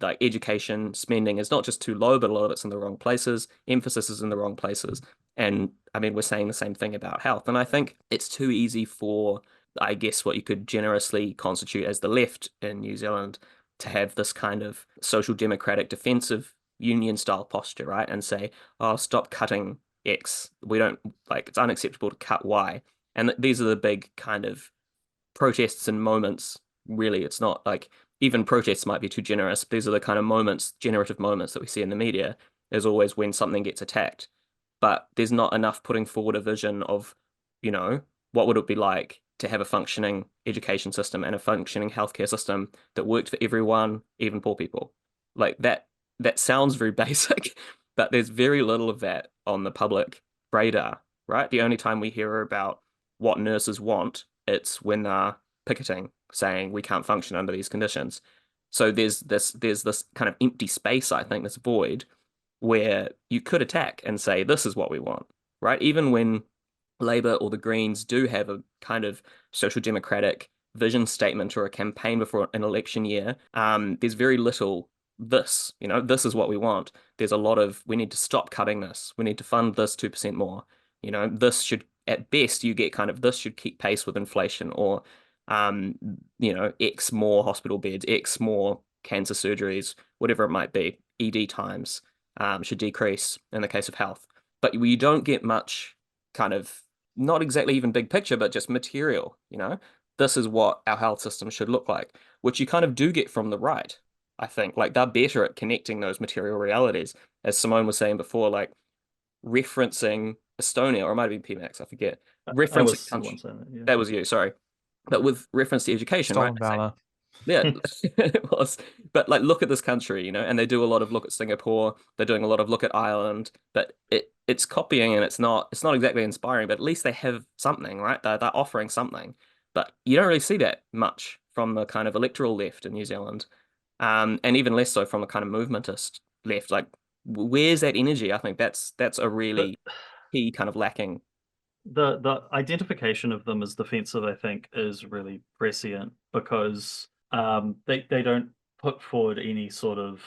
like education spending is not just too low, but a lot of it's in the wrong places. Emphasis is in the wrong places. And I mean, we're saying the same thing about health. And I think it's too easy for, I guess, what you could generously constitute as the left in New Zealand to have this kind of social democratic defensive union style posture, right? And say, oh, stop cutting X. We don't it's unacceptable to cut Y. And these are the big kind of protests and moments. Really, it's not like even protests might be too generous. These are the kind of moments, generative moments that we see in the media. There's always when something gets attacked, but there's not enough putting forward a vision of, what would it be like to have a functioning education system and a functioning healthcare system that worked for everyone, even poor people. Like that sounds very basic, but there's very little of that on the public radar, right? The only time we hear about what nurses want, it's when they're picketing, saying we can't function under these conditions. So there's this kind of empty space, I think, this void where you could attack and say, this is what we want, right? Even when Labour or the Greens do have a kind of social democratic vision statement or a campaign before an election year, there's very little this, this is what we want. There's a lot of, we need to stop cutting this. We need to fund this 2% more. This should, at best, you get kind of, this should keep pace with inflation, or, X more hospital beds, X more cancer surgeries, whatever it might be, ED times should decrease in the case of health. But we don't get much kind of, not exactly even big picture, but just material, this is what our health system should look like, which you kind of do get from the right. I think like they're better at connecting those material realities, as Simone was saying before, like referencing Estonia, or it might have been Pmax, I forget. Referencing country. Yeah. That was you, sorry. But with reference to education, Stolen right? valor. Yeah, it was. But like, look at this country, and they do a lot of look at Singapore. They're doing a lot of look at Ireland, but it's copying and it's not exactly inspiring. But at least they have something, right? They're offering something. But you don't really see that much from the kind of electoral left in New Zealand, and even less so from the kind of movementist left. Like, where's that energy? I think that's a really key kind of lacking. The identification of them as defensive, I think, is really prescient because they don't put forward any sort of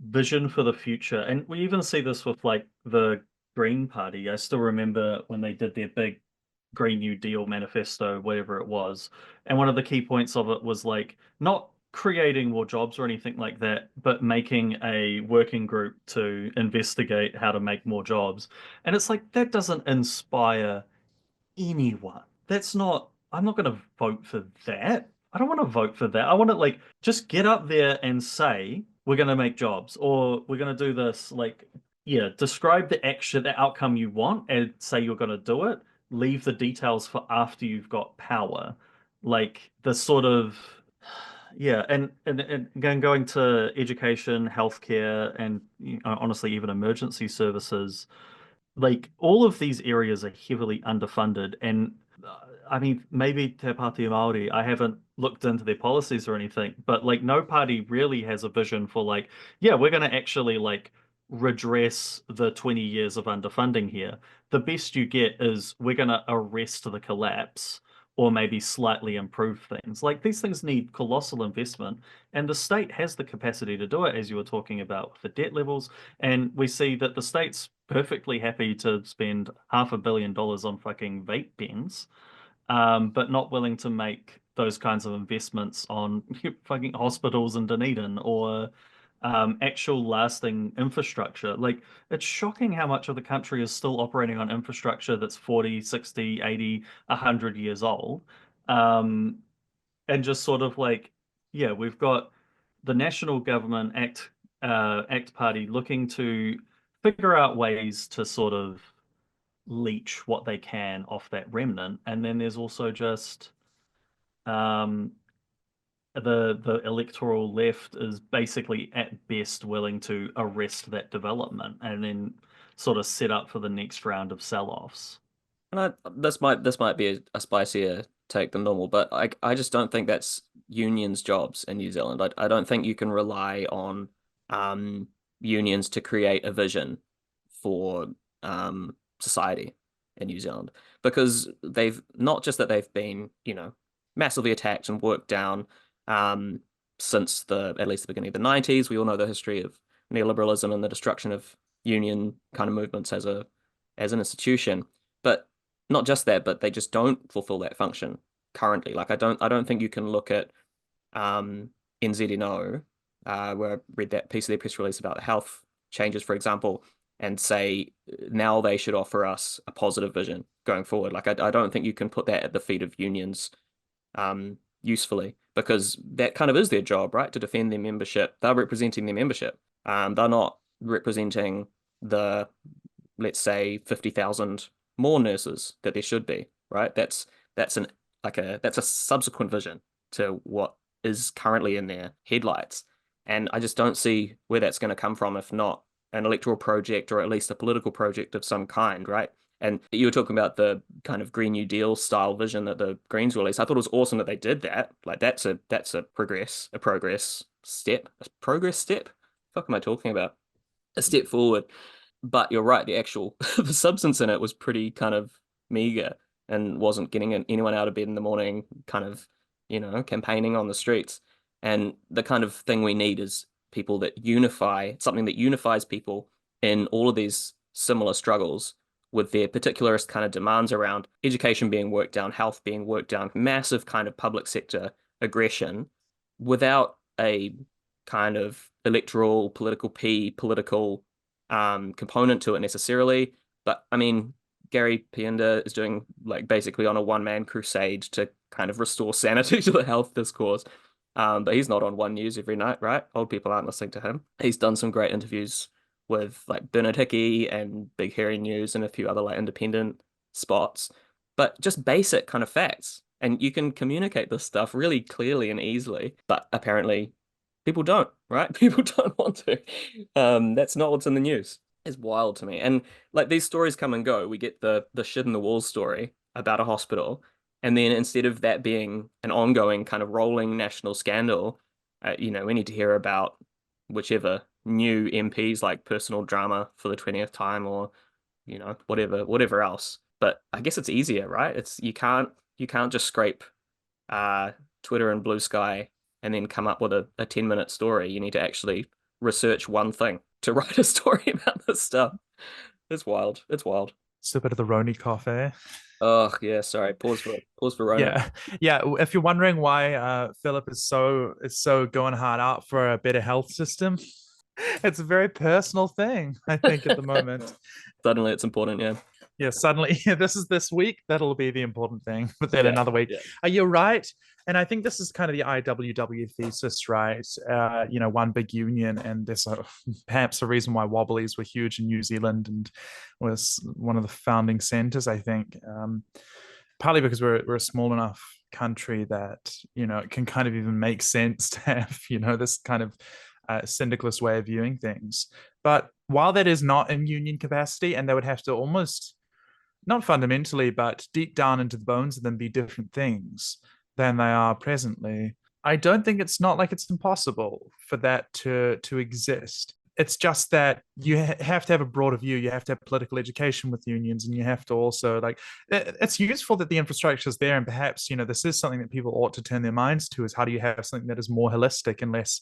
vision for the future. And we even see this with like the Green Party. I still remember when they did their big Green New Deal manifesto, whatever it was. And one of the key points of it was like not creating more jobs or anything like that, but making a working group to investigate how to make more jobs. And it's like that doesn't inspire anyone. I'm not going to vote for that. I don't want to vote for that. I want to like just get up there and say we're going to make jobs or we're going to do this. Like, yeah, describe the action, the outcome you want, and say you're going to do it. Leave the details for after you've got power. Like the sort of yeah, and again going to education, healthcare, and honestly even emergency services. like all of these areas are heavily underfunded, and I mean, maybe Te Pāti Māori, I haven't looked into their policies or anything, but like no party really has a vision for like, yeah, we're going to actually like redress the 20 years of underfunding here. The best you get is we're going to arrest the collapse or maybe slightly improve things. Like these things need colossal investment, and the state has the capacity to do it, as you were talking about with the debt levels. And we see that the state's perfectly happy to spend $500 million on fucking vape pens, but not willing to make those kinds of investments on fucking hospitals in Dunedin or actual lasting infrastructure. Like, it's shocking how much of the country is still operating on infrastructure that's 40, 60, 80, 100 years old. Um, and just sort of like, yeah, we've got the national government ACT Party looking to figure out ways to sort of leech what they can off that remnant. And then there's also just um, the electoral left is basically at best willing to arrest that development and then sort of set up for the next round of sell-offs. And this might be a spicier take than normal, but I just don't think that's unions' jobs in New Zealand. I don't think you can rely on unions to create a vision for society in New Zealand, because they've not just that they've been, massively attacked and worked down since at least the beginning of the 90s. We all know the history of neoliberalism and the destruction of union kind of movements as an institution. But not just that, but they just don't fulfill that function currently. Like I don't think you can look at NZNO, where I read that piece of their press release about health changes, for example, and say now they should offer us a positive vision going forward. Like I don't think you can put that at the feet of unions usefully, because that kind of is their job, right? To defend their membership. They're representing their membership. They're not representing the, let's say, 50,000 more nurses that there should be, right? That's a subsequent vision to what is currently in their headlights. And I just don't see where that's going to come from if not an electoral project, or at least a political project of some kind, right? And you were talking about the kind of Green New Deal style vision that the Greens released. I thought it was awesome that they did that. Like that's a progress step. A progress step? What am I talking about? A step forward. But you're right, the actual the substance in it was pretty kind of meager and wasn't getting anyone out of bed in the morning, kind of, campaigning on the streets. And the kind of thing we need is people that unify, something that unifies people in all of these similar struggles with their particularist kind of demands around education being worked down, health being worked down, massive kind of public sector aggression, without a kind of electoral, political component to it necessarily. But I mean, Gary Pienda is doing like basically on a one-man crusade to kind of restore sanity to the health discourse. But he's not on One News every night, right? Old people aren't listening to him. He's done some great interviews with like Bernard Hickey and Big Hairy News and a few other like independent spots, but just basic kind of facts. And you can communicate this stuff really clearly and easily, but apparently people don't, right? People don't want to. That's not what's in the news. It's wild to me. And like these stories come and go. We get the shit in the wall story about a hospital, and then instead of that being an ongoing kind of rolling national scandal, we need to hear about whichever new MP's like personal drama for the 20th time, or whatever else. But I guess it's easier, right? It's you can't just scrape Twitter and Blue Sky and then come up with a 10-minute story. You need to actually research one thing to write a story about this stuff. It's wild. It's wild. It's a bit of the Roni cough. Oh yeah, sorry. Pause for Rona. Yeah. If you're wondering why Philip is so going hard out for a better health system, it's a very personal thing, I think, at the moment. Suddenly it's important, yeah. Yeah, suddenly this is this week, that'll be the important thing. But then another week. Yeah. You're right. And I think this is kind of the IWW thesis, right? One big union, and there's perhaps a reason why Wobblies were huge in New Zealand and was one of the founding centers, I think. Partly because we're a small enough country that, it can kind of even make sense to have, this kind of syndicalist way of viewing things. But while that is not in union capacity, and they would have to almost, not fundamentally, but deep down into the bones of them, be different things than they are presently. I don't think it's not like it's impossible for that to exist. It's just that you have to have a broader view. You have to have political education with unions, and you have to also like. It's useful that the infrastructure is there, and perhaps this is something that people ought to turn their minds to: is how do you have something that is more holistic and less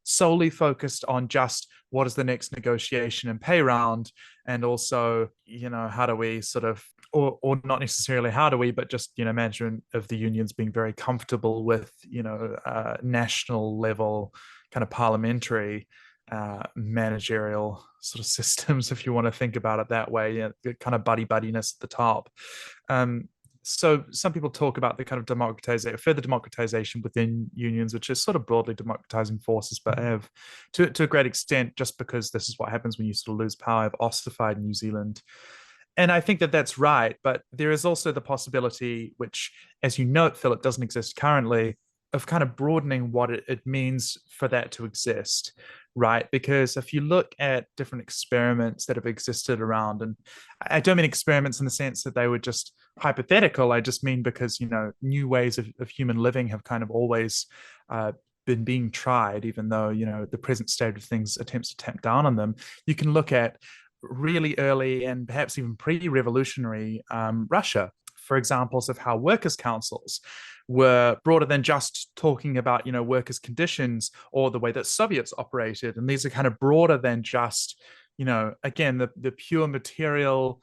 solely focused on just what is the next negotiation and pay round, and also how do we sort of, or not necessarily how do we, but just management of the unions being very comfortable with national level kind of parliamentary managerial sort of systems, if you want to think about it that way, kind of buddiness at the top. So some people talk about the kind of further democratization within unions, which is sort of broadly democratizing forces, but have to a great extent, just because this is what happens when you sort of lose power, have ossified New Zealand. And I think that that's right, but there is also the possibility, which, as you note, Philip, doesn't exist currently, of kind of broadening what it means for that to exist, right? Because if you look at different experiments that have existed around, and I don't mean experiments in the sense that they were just hypothetical, I just mean because, new ways of human living have kind of always been being tried, even though, the present state of things attempts to tamp down on them. You can look at really early and perhaps even pre-revolutionary Russia for examples of how workers' councils were broader than just talking about, workers' conditions or the way that Soviets operated. And these are kind of broader than just, again, the pure material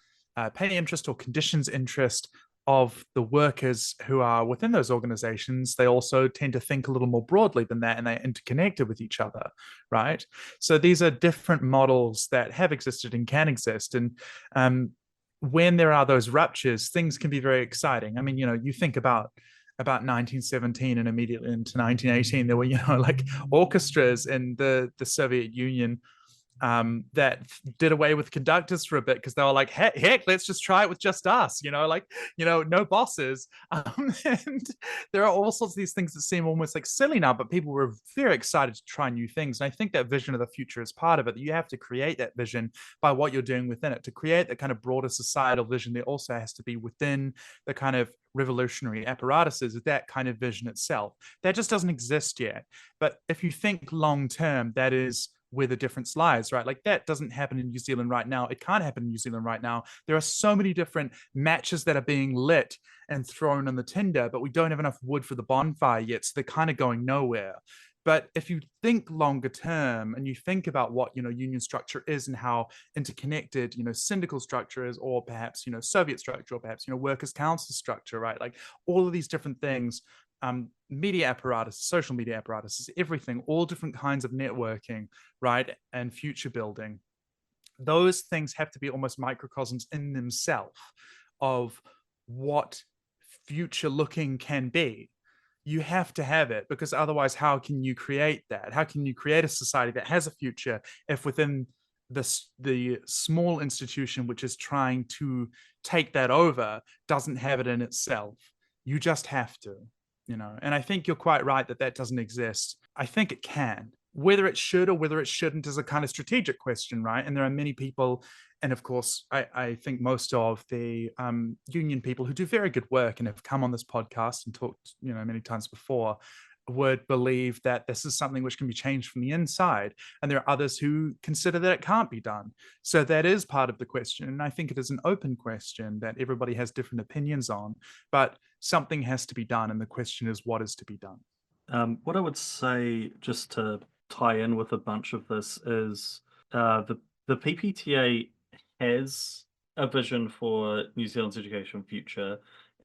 pay interest or conditions interest of the workers who are within those organizations. They also tend to think a little more broadly than that, and they're interconnected with each other, right? So these are different models that have existed and can exist. And when there are those ruptures, things can be very exciting. I mean, you think about 1917 and immediately into 1918, there were, like orchestras in the Soviet Union that did away with conductors for a bit because they were like, heck, let's just try it with just us, no bosses. And there are all sorts of these things that seem almost like silly now, but people were very excited to try new things. And I think that vision of the future is part of it. You have to create that vision by what you're doing within it. To create that kind of broader societal vision, there also has to be within the kind of revolutionary apparatuses, that kind of vision itself. That just doesn't exist yet. But if you think long term, that is where the difference lies, right? Like that doesn't happen in New Zealand right now. It can't happen in New Zealand right now. There are so many different matches that are being lit and thrown on the tinder, but we don't have enough wood for the bonfire yet. So they're kind of going nowhere. But if you think longer term and you think about what, union structure is and how interconnected, syndical structure is, or perhaps, Soviet structure, or perhaps, workers' council structure, right? Like all of these different things, media apparatus, social media apparatuses, everything, all different kinds of networking, right? And future building. Those things have to be almost microcosms in themselves of what future looking can be. You have to have it, because otherwise, how can you create that? How can you create a society that has a future if within the small institution which is trying to take that over doesn't have it in itself? You just have to. And I think you're quite right that doesn't exist. I think it can. Whether it should or whether it shouldn't is a kind of strategic question, right? And there are many people, and of course, I think most of the union people who do very good work and have come on this podcast and talked, many times before, would believe that this is something which can be changed from the inside. And there are others who consider that it can't be done. So that is part of the question. And I think it is an open question that everybody has different opinions on, but something has to be done. And the question is, what is to be done? What I would say, just to tie in with a bunch of this, is the PPTA has a vision for New Zealand's education future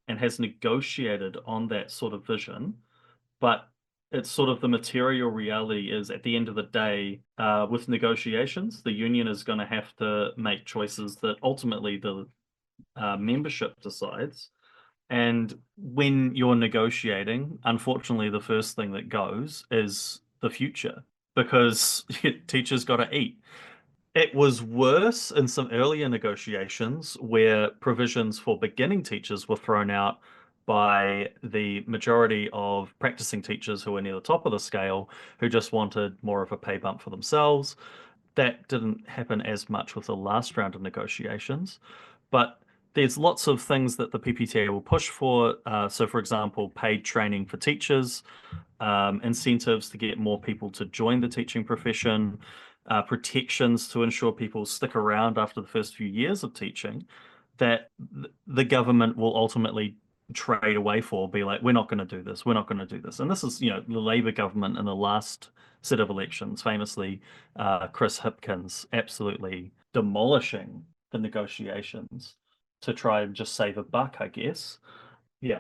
and has negotiated on that sort of vision. But it's sort of the material reality is, at the end of the day, with negotiations, the union is going to have to make choices that ultimately the membership decides. And when you're negotiating, unfortunately, the first thing that goes is the future, because teachers got to eat. It was worse in some earlier negotiations where provisions for beginning teachers were thrown out by the majority of practicing teachers who were near the top of the scale, who just wanted more of a pay bump for themselves. that didn't happen as much with the last round of negotiations, but there's lots of things that the PPTA will push for. So, for example, paid training for teachers, incentives to get more people to join the teaching profession, protections to ensure people stick around after the first few years of teaching, that the government will ultimately trade away for, be like, we're not going to do this, we're not going to do this. And this is, the Labour government in the last set of elections, famously, Chris Hipkins absolutely demolishing the negotiations to try and just save a buck, I guess. Yeah,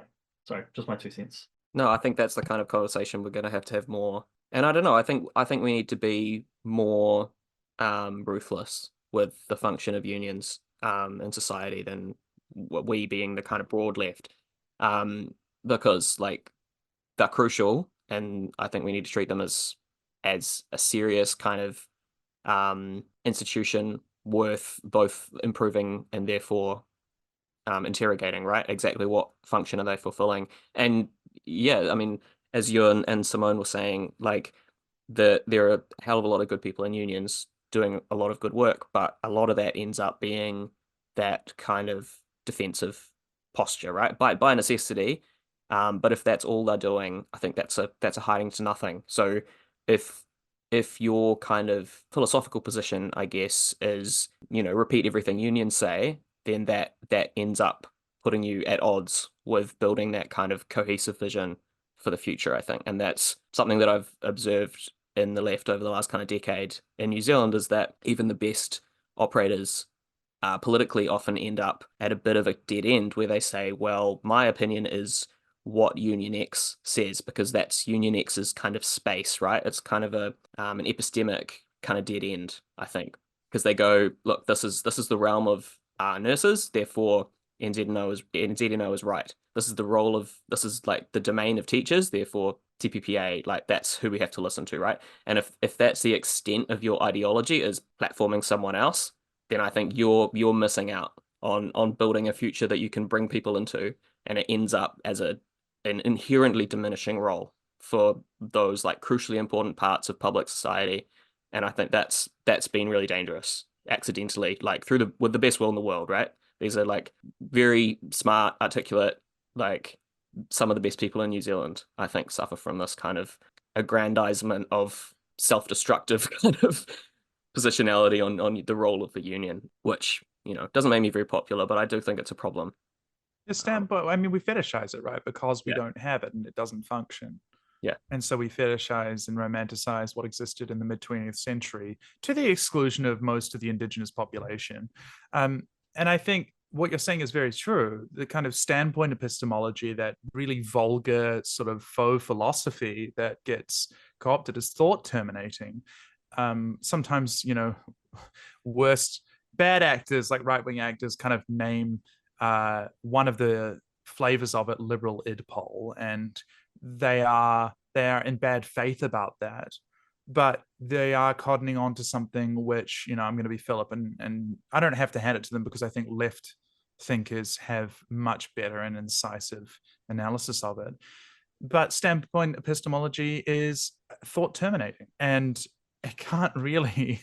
sorry, just my 2 cents. No, I think that's the kind of conversation we're going to have more. And I don't know. I think we need to be more ruthless with the function of unions in society than we being the kind of broad left, because like they're crucial, and I think we need to treat them as a serious kind of institution worth both improving and therefore interrogating, right? Exactly what function are they fulfilling? And yeah, I mean, as you and Simone were saying, like there are a hell of a lot of good people in unions doing a lot of good work, but a lot of that ends up being that kind of defensive posture, right? By necessity. But if that's all they're doing, I think that's a hiding to nothing. So if your kind of philosophical position, I guess, is, repeat everything unions say, then that ends up putting you at odds with building that kind of cohesive vision for the future, I think. And that's something that I've observed in the left over the last kind of decade in New Zealand, is that even the best operators politically often end up at a bit of a dead end where they say, well, my opinion is what Union X says, because that's Union X's kind of space, right? It's kind of an epistemic kind of dead end, I think, because they go, look, this is the realm of nurses, therefore NZNO is right. This is like the domain of teachers, therefore TPPA, like that's who we have to listen to, right? And if that's the extent of your ideology, is platforming someone else, then I think you're missing out on building a future that you can bring people into, and it ends up as an inherently diminishing role for those like crucially important parts of public society. And I think that's been really dangerous accidentally, like with the best will in the world, right? These are like very smart, articulate, like some of the best people in New Zealand, I think, suffer from this kind of aggrandizement of self-destructive kind of positionality on the role of the union, which, doesn't make me very popular, but I do think it's a problem. The standpoint, I mean, we fetishize it, right? Because we Yeah. don't have it and it doesn't function. Yeah. And so we fetishize and romanticize what existed in the mid 20th century to the exclusion of most of the indigenous population. And I think what you're saying is very true. The kind of standpoint epistemology, that really vulgar sort of faux philosophy that gets co-opted as thought terminating. Sometimes, worst bad actors, like right-wing actors, kind of name one of the flavors of it liberal idpol, and they are in bad faith about that, but they are cottoning on to something which, I'm going to be Philip, and I don't have to hand it to them, because I think left thinkers have much better and incisive analysis of it. But standpoint epistemology is thought terminating, and it can't really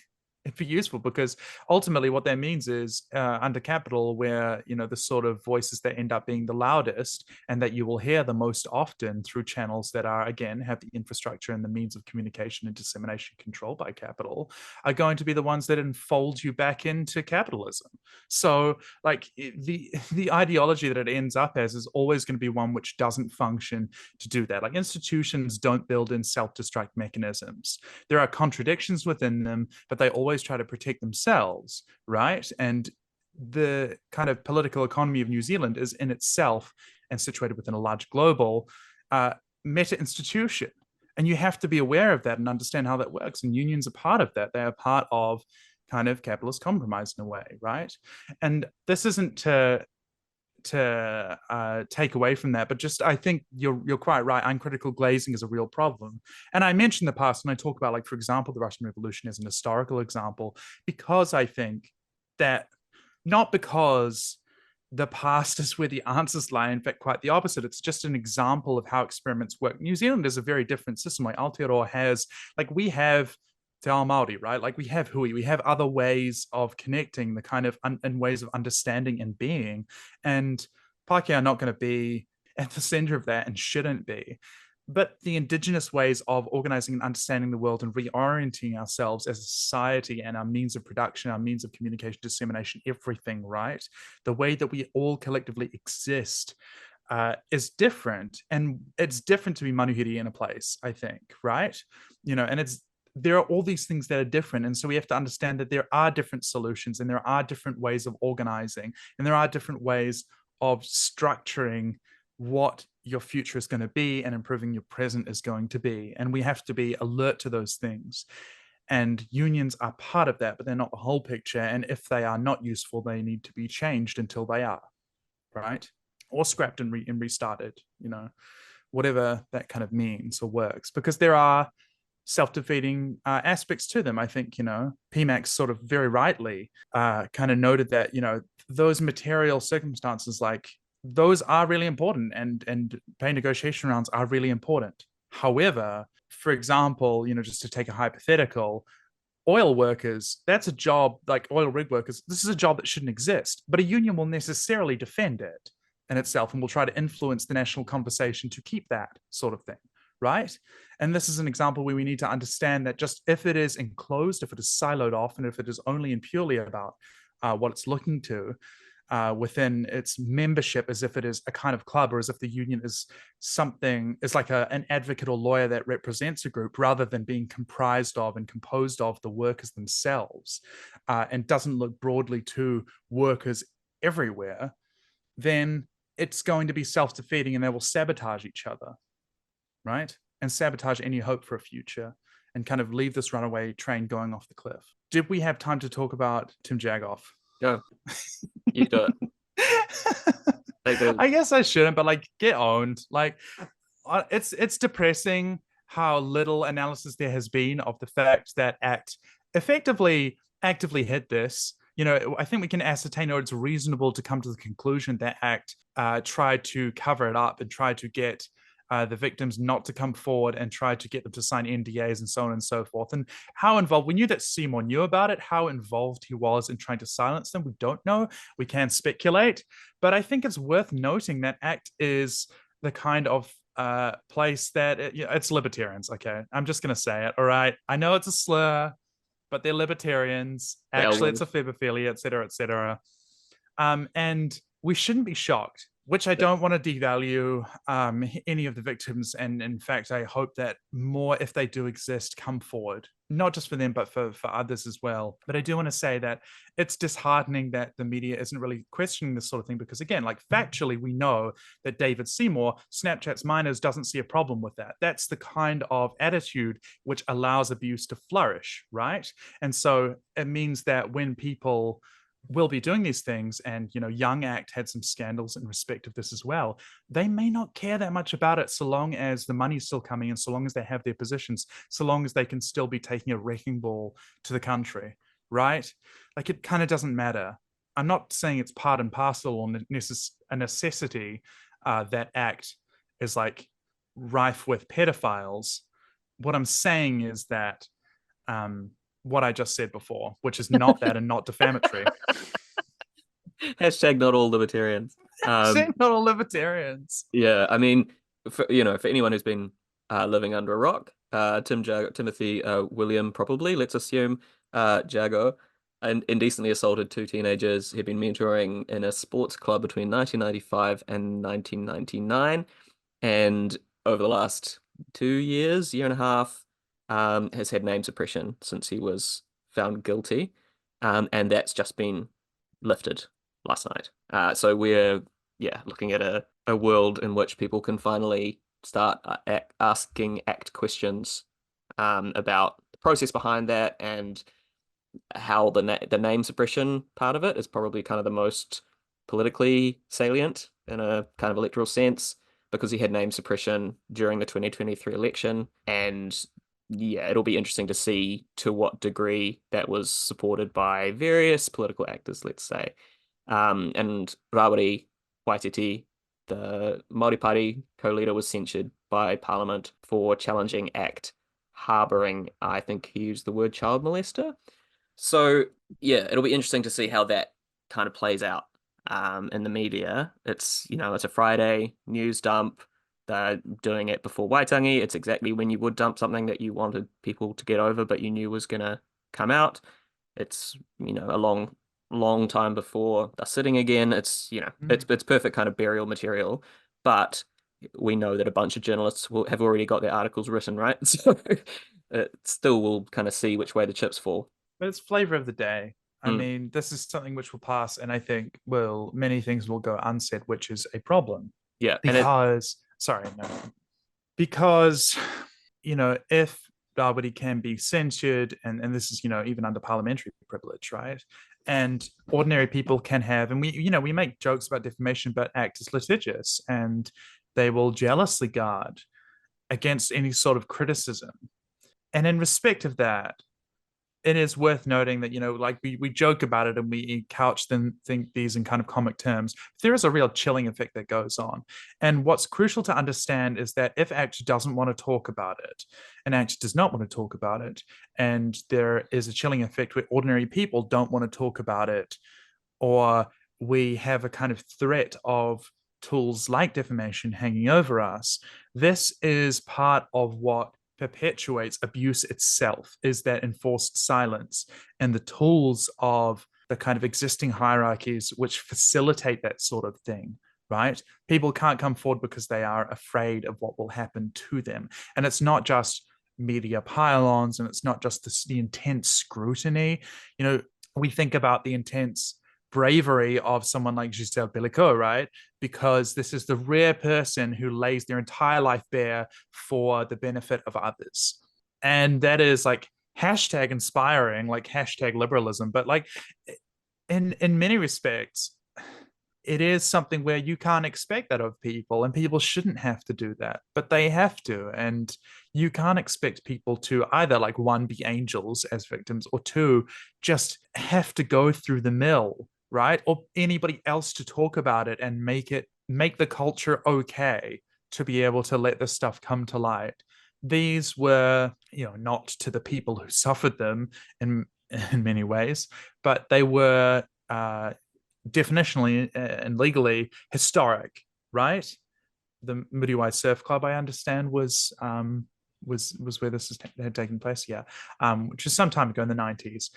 be useful, because ultimately what that means is under capital, where the sort of voices that end up being the loudest and that you will hear the most often through channels that are, again, have the infrastructure and the means of communication and dissemination controlled by capital, are going to be the ones that enfold you back into capitalism. So like the ideology that it ends up as is always going to be one which doesn't function to do that. Like institutions don't build in self-destruct mechanisms. There are contradictions within them, but they always try to protect themselves, right? And the kind of political economy of New Zealand is in itself, and situated within a large global meta institution. And you have to be aware of that and understand how that works. And unions are part of that. They are part of kind of capitalist compromise in a way, right? And this isn't to take away from that, but just I think you're quite right. Uncritical glazing is a real problem. And I mentioned the past, and I talk about, like, for example, the Russian Revolution as an historical example, because I think that, not because the past is where the answers lie, in fact, quite the opposite. It's just an example of how experiments work. New Zealand is a very different system. Like Aotearoa has, like, we have Te ao Māori, right? Like we have hui, we have other ways of connecting, the kind of and ways of understanding and being. And Pākehā are not going to be at the center of that and shouldn't be. But the indigenous ways of organizing and understanding the world and reorienting ourselves as a society and our means of production, our means of communication, dissemination, everything, right? The way that we all collectively exist is different. And it's different to be manuhiri in a place, I think, right? And there are all these things that are different. And so we have to understand that there are different solutions and there are different ways of organizing and there are different ways of structuring what your future is going to be and improving your present is going to be. And we have to be alert to those things. And unions are part of that, but they're not the whole picture. And if they are not useful, they need to be changed until they are, right? Or scrapped and restarted, whatever that kind of means or works. Because there are self-defeating aspects to them. I think, Pmax sort of very rightly kind of noted that, those material circumstances, like those are really important and pay negotiation rounds are really important. However, for example, just to take a hypothetical, oil workers, that's a job, like oil rig workers, this is a job that shouldn't exist, but a union will necessarily defend it in itself and will try to influence the national conversation to keep that sort of thing, right? And this is an example where we need to understand that just if it is enclosed, if it is siloed off, and if it is only and purely about what it's looking to within its membership, as if it is a kind of club, or as if the union is like an advocate or lawyer that represents a group, rather than being comprised of and composed of the workers themselves, and doesn't look broadly to workers everywhere, then it's going to be self-defeating and they will sabotage each other, right? And sabotage any hope for a future and kind of leave this runaway train going off the cliff. Did we have time to talk about Tim Jagoff? Go. You do it. I guess I shouldn't, but like, get owned. Like, it's depressing how little analysis there has been of the fact that ACT effectively actively hid this. I think we can ascertain, or it's reasonable to come to the conclusion that ACT tried to cover it up and tried to get the victims not to come forward and try to get them to sign NDAs and so on and so forth. And how involved, we knew that Simone knew about it, how involved he was in trying to silence them, we don't know. We can speculate. But I think it's worth noting that ACT is the kind of place that it's libertarians. Okay, I'm just going to say it. All right. I know it's a slur, but they're libertarians. Actually, it's a febophilia, et cetera, and we shouldn't be shocked, which I don't want to devalue any of the victims. And in fact, I hope that more, if they do exist, come forward, not just for them, but for others as well. But I do want to say that it's disheartening that the media isn't really questioning this sort of thing, because again, like factually, we know that David Seymour, Snapchat's minors, doesn't see a problem with that. That's the kind of attitude which allows abuse to flourish, right? And so it means that when people will be doing these things, and young ACT had some scandals in respect of this as well, they may not care that much about it, so long as the money's still coming in, so long as they have their positions, so long as they can still be taking a wrecking ball to the country, right? Like, it kind of doesn't matter. I'm not saying it's part and parcel or a necessity that ACT is like rife with pedophiles. What I'm saying is that what I just said before, which is not that and not defamatory. Hashtag not all libertarians. Hashtag not all libertarians. Yeah, I mean, for anyone who's been living under a rock, Timothy William, probably, let's assume, Jago, and indecently assaulted 2 teenagers he'd been mentoring in a sports club between 1995 and 1999, and over the last 2 years, year and a half, has had name suppression since he was found guilty, and that's just been lifted last night. So we're looking at a world in which people can finally start asking ACT questions about the process behind that, and how the name suppression part of it is probably kind of the most politically salient in a kind of electoral sense, because he had name suppression during the 2023 election. And it'll be interesting to see to what degree that was supported by various political actors, let's say. And Rawiri Waititi, the Māori Party co-leader, was censured by Parliament for challenging ACT harboring, I think he used the word child molester. So yeah, it'll be interesting to see how that kind of plays out in the media. It's, it's a Friday news dump. They're doing it before Waitangi. It's exactly when you would dump something that you wanted people to get over, but you knew was gonna come out. It's, a long time before they're sitting again. It's, it's perfect kind of burial material. But we know that a bunch of journalists will have already got their articles written, right? So it still will kind of see which way the chips fall. But it's flavor of the day. I Mm. mean, this is something which will pass, and I think many things will go unsaid, which is a problem. Yeah, Because sorry, no. Because if Barbary can be censured, and this is, even under parliamentary privilege, right? And ordinary people can have, and we make jokes about defamation, but act as litigious, and they will jealously guard against any sort of criticism. And in respect of that, it is worth noting that, like we joke about it and we couch think these in kind of comic terms. There is a real chilling effect that goes on. And what's crucial to understand is that if ACT doesn't want to talk about it, and ACT does not want to talk about it, and there is a chilling effect where ordinary people don't want to talk about it, or we have a kind of threat of tools like defamation hanging over us, this is part of what perpetuates abuse itself, is that enforced silence and the tools of the kind of existing hierarchies which facilitate that sort of thing, right? People can't come forward because they are afraid of what will happen to them. And it's not just media pylons, and it's not just the intense scrutiny. We think about the intense bravery of someone like Giselle Bellico, right? Because this is the rare person who lays their entire life bare for the benefit of others. And that is like hashtag inspiring, like hashtag liberalism. But like in many respects, it is something where you can't expect that of people, and people shouldn't have to do that, but they have to. And you can't expect people to either, like, one, be angels as victims, or two, just have to go through the mill, right? Or anybody else to talk about it and make the culture okay to be able to let this stuff come to light. These were, not to the people who suffered them in many ways, but they were definitionally and legally historic, right? The Muriwai Surf Club, I understand, was where this had taken place, yeah, which is some time ago in the 90s.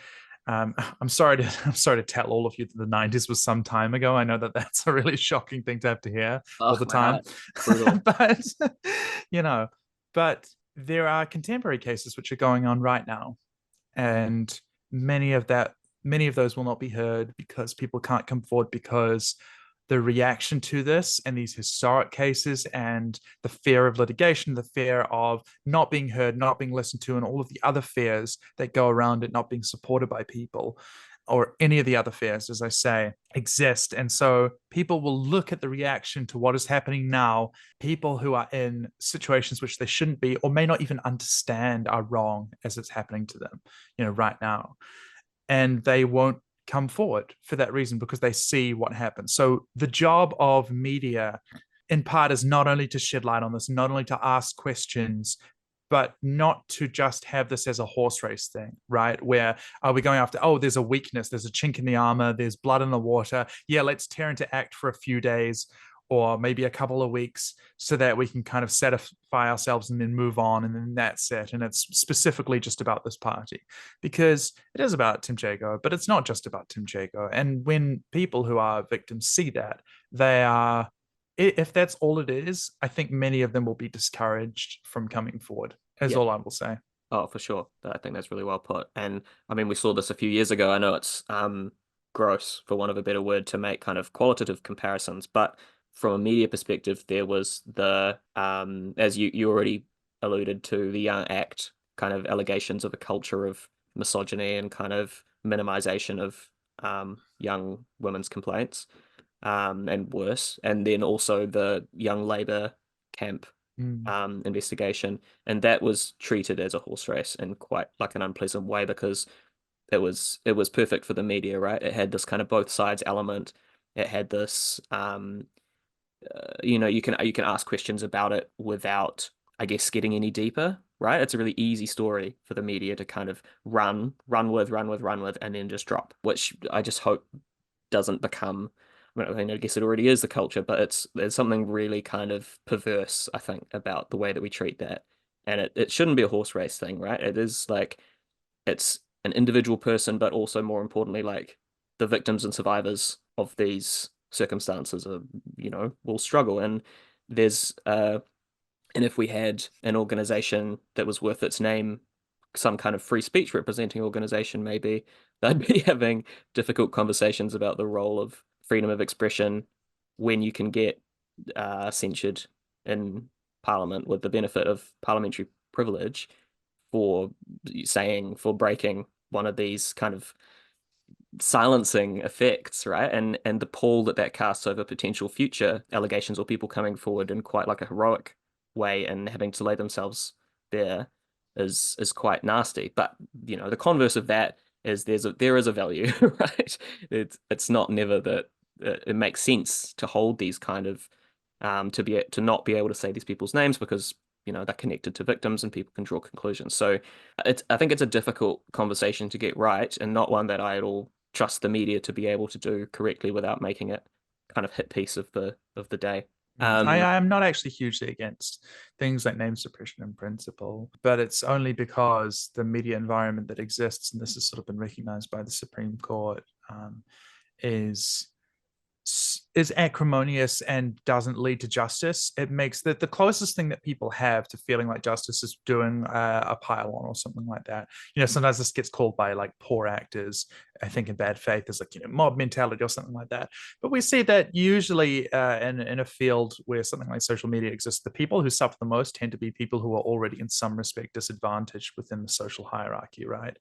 I'm sorry to tell all of you that the 90s was some time ago. I know that that's a really shocking thing to have to hear all the time. But but there are contemporary cases which are going on right now, and many of those will not be heard because people can't come forward, because the reaction to this and these historic cases and the fear of litigation, the fear of not being heard, not being listened to, and all of the other fears that go around it not being supported by people, or any of the other fears, as I say, exist. And so people will look at the reaction to what is happening now. People who are in situations which they shouldn't be, or may not even understand, are wrong as it's happening to them, right now. And they won't come forward for that reason, because they see what happens. So the job of media, in part, is not only to shed light on this, not only to ask questions, but not to just have this as a horse race thing, right? Where are we going after, there's a weakness, there's a chink in the armor, there's blood in the water. Yeah, let's tear into ACT for a few days, or maybe a couple of weeks, so that we can kind of satisfy ourselves and then move on, and then that's it. And it's specifically just about this party, because it is about Tim Jago, but it's not just about Tim Jago. And when people who are victims see that, if that's all it is, I think many of them will be discouraged from coming forward, is all I will say. Oh, for sure. I think that's really well put. And I mean, we saw this a few years ago. I know it's gross, for want of a better word, to make kind of qualitative comparisons, but from a media perspective, there was the, as you already alluded to, the Young ACT kind of allegations of a culture of misogyny and kind of minimization of young women's complaints, and worse. And then also the Young Labour camp investigation. And that was treated as a horse race in quite like an unpleasant way, because it was perfect for the media, right? It had this kind of both sides element. It had this you can ask questions about it without I guess, getting any deeper, right? It's a really easy story for the media to kind of run with, and then just drop, which I just hope doesn't become. I mean, I guess it already is the culture, but there's something really kind of perverse, I think, about the way that we treat that. And it shouldn't be a horse race thing, right? It is like it's an individual person, but also more importantly, like the victims and survivors of these circumstances are, will struggle. And there's and if we had an organization that was worth its name, some kind of free speech representing organization, maybe they'd be having difficult conversations about the role of freedom of expression when you can get censured in Parliament with the benefit of parliamentary privilege for breaking one of these kind of silencing effects, right? And the pall that casts over potential future allegations or people coming forward in quite like a heroic way and having to lay themselves bare is quite nasty. But the converse of that is there is a value, right? It's not never that it makes sense to hold these kind of to not be able to say these people's names because they're connected to victims and people can draw conclusions. So I think it's a difficult conversation to get right and not one that I at all trust the media to be able to do correctly without making it kind of hit piece of the day. I am not actually hugely against things like name suppression in principle, but it's only because the media environment that exists, and this has sort of been recognized by the Supreme Court, is acrimonious and doesn't lead to justice. It makes the closest thing that people have to feeling like justice is doing a pile-on or something like that. Sometimes this gets called by like poor actors, I think in bad faith, as like mob mentality or something like that. But we see that usually in a field where something like social media exists, the people who suffer the most tend to be people who are already in some respect disadvantaged within the social hierarchy, right?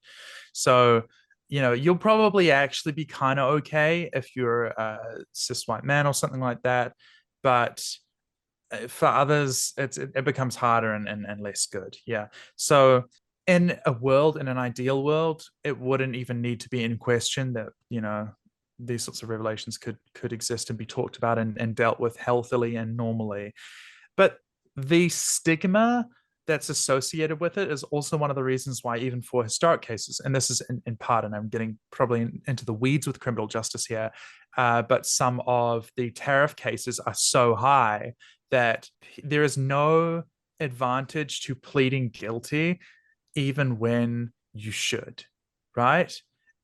So you'll probably actually be kind of okay if you're a cis white man or something like that. But for others, it becomes harder and less good. Yeah. So in an ideal world, it wouldn't even need to be in question that, these sorts of revelations could exist and be talked about and dealt with healthily and normally. But the stigma that's associated with it is also one of the reasons why, even for historic cases, and this is in part, and I'm getting probably into the weeds with criminal justice here, but some of the tariff cases are so high that there is no advantage to pleading guilty, even when you should, right?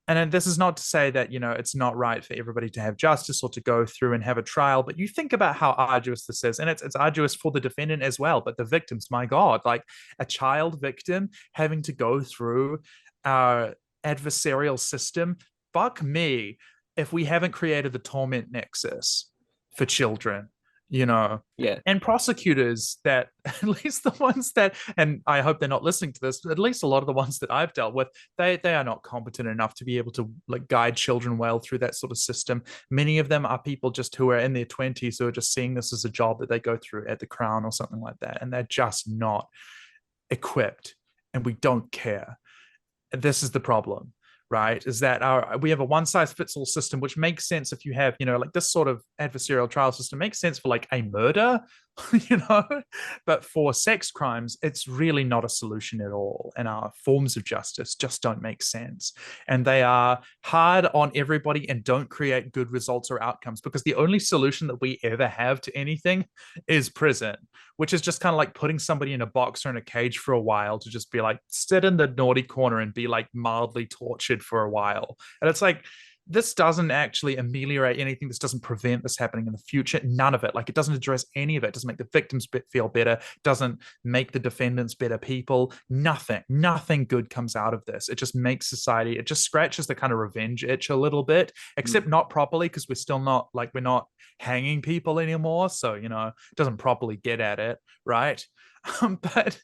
And this is not to say that, it's not right for everybody to have justice or to go through and have a trial, but you think about how arduous this is. And it's arduous for the defendant as well, but the victims, my God, like a child victim having to go through our adversarial system. Fuck me if we haven't created the torment nexus for children. Yeah. And prosecutors that, at least the ones that, and I hope they're not listening to this, at least a lot of the ones that I've dealt with, they are not competent enough to be able to like guide children well through that sort of system. Many of them are people just who are in their 20s who are just seeing this as a job that they go through at the Crown or something like that, and they're just not equipped, and we don't care. And this is the problem, right? Is that we have a one-size-fits-all system, which makes sense if you have, like this sort of adversarial trial system makes sense for like a murder, but for sex crimes, it's really not a solution at all. And our forms of justice just don't make sense. And they are hard on everybody and don't create good results or outcomes, because the only solution that we ever have to anything is prison, which is just kind of like putting somebody in a box or in a cage for a while to just be like, sit in the naughty corner and be like mildly tortured for a while. And it's like, this doesn't actually ameliorate anything. This doesn't prevent this happening in the future. None of it. Like, it doesn't address any of it. It doesn't make the victims feel better. Doesn't make the defendants better people. Nothing good comes out of this. It just makes society, it just scratches the kind of revenge itch a little bit, except not properly, because we're still not, like, we're not hanging people anymore. So, it doesn't properly get at it, right? But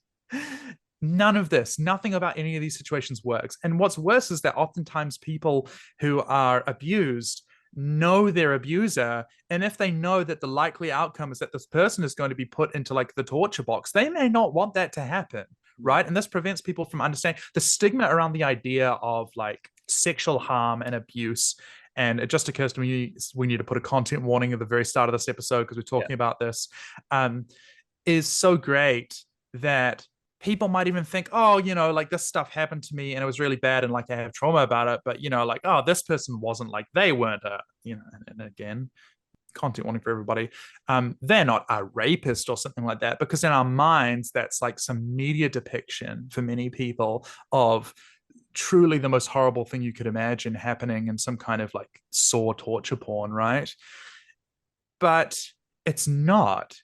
none of this, nothing about any of these situations works. And what's worse is that oftentimes people who are abused know their abuser, and if they know that the likely outcome is that this person is going to be put into like the torture box, they may not want that to happen, right? And this prevents people from understanding the stigma around the idea of like sexual harm and abuse. And it just occurs to me we need to put a content warning at the very start of this episode, because we're talking about this, is so great that people might even think, oh, like this stuff happened to me and it was really bad and like I have trauma about it, but like, oh, this person wasn't like they weren't and again, content warning for everybody, they're not a rapist or something like that, because in our minds that's like some media depiction for many people of truly the most horrible thing you could imagine happening in some kind of like Saw torture porn, right? But it's not.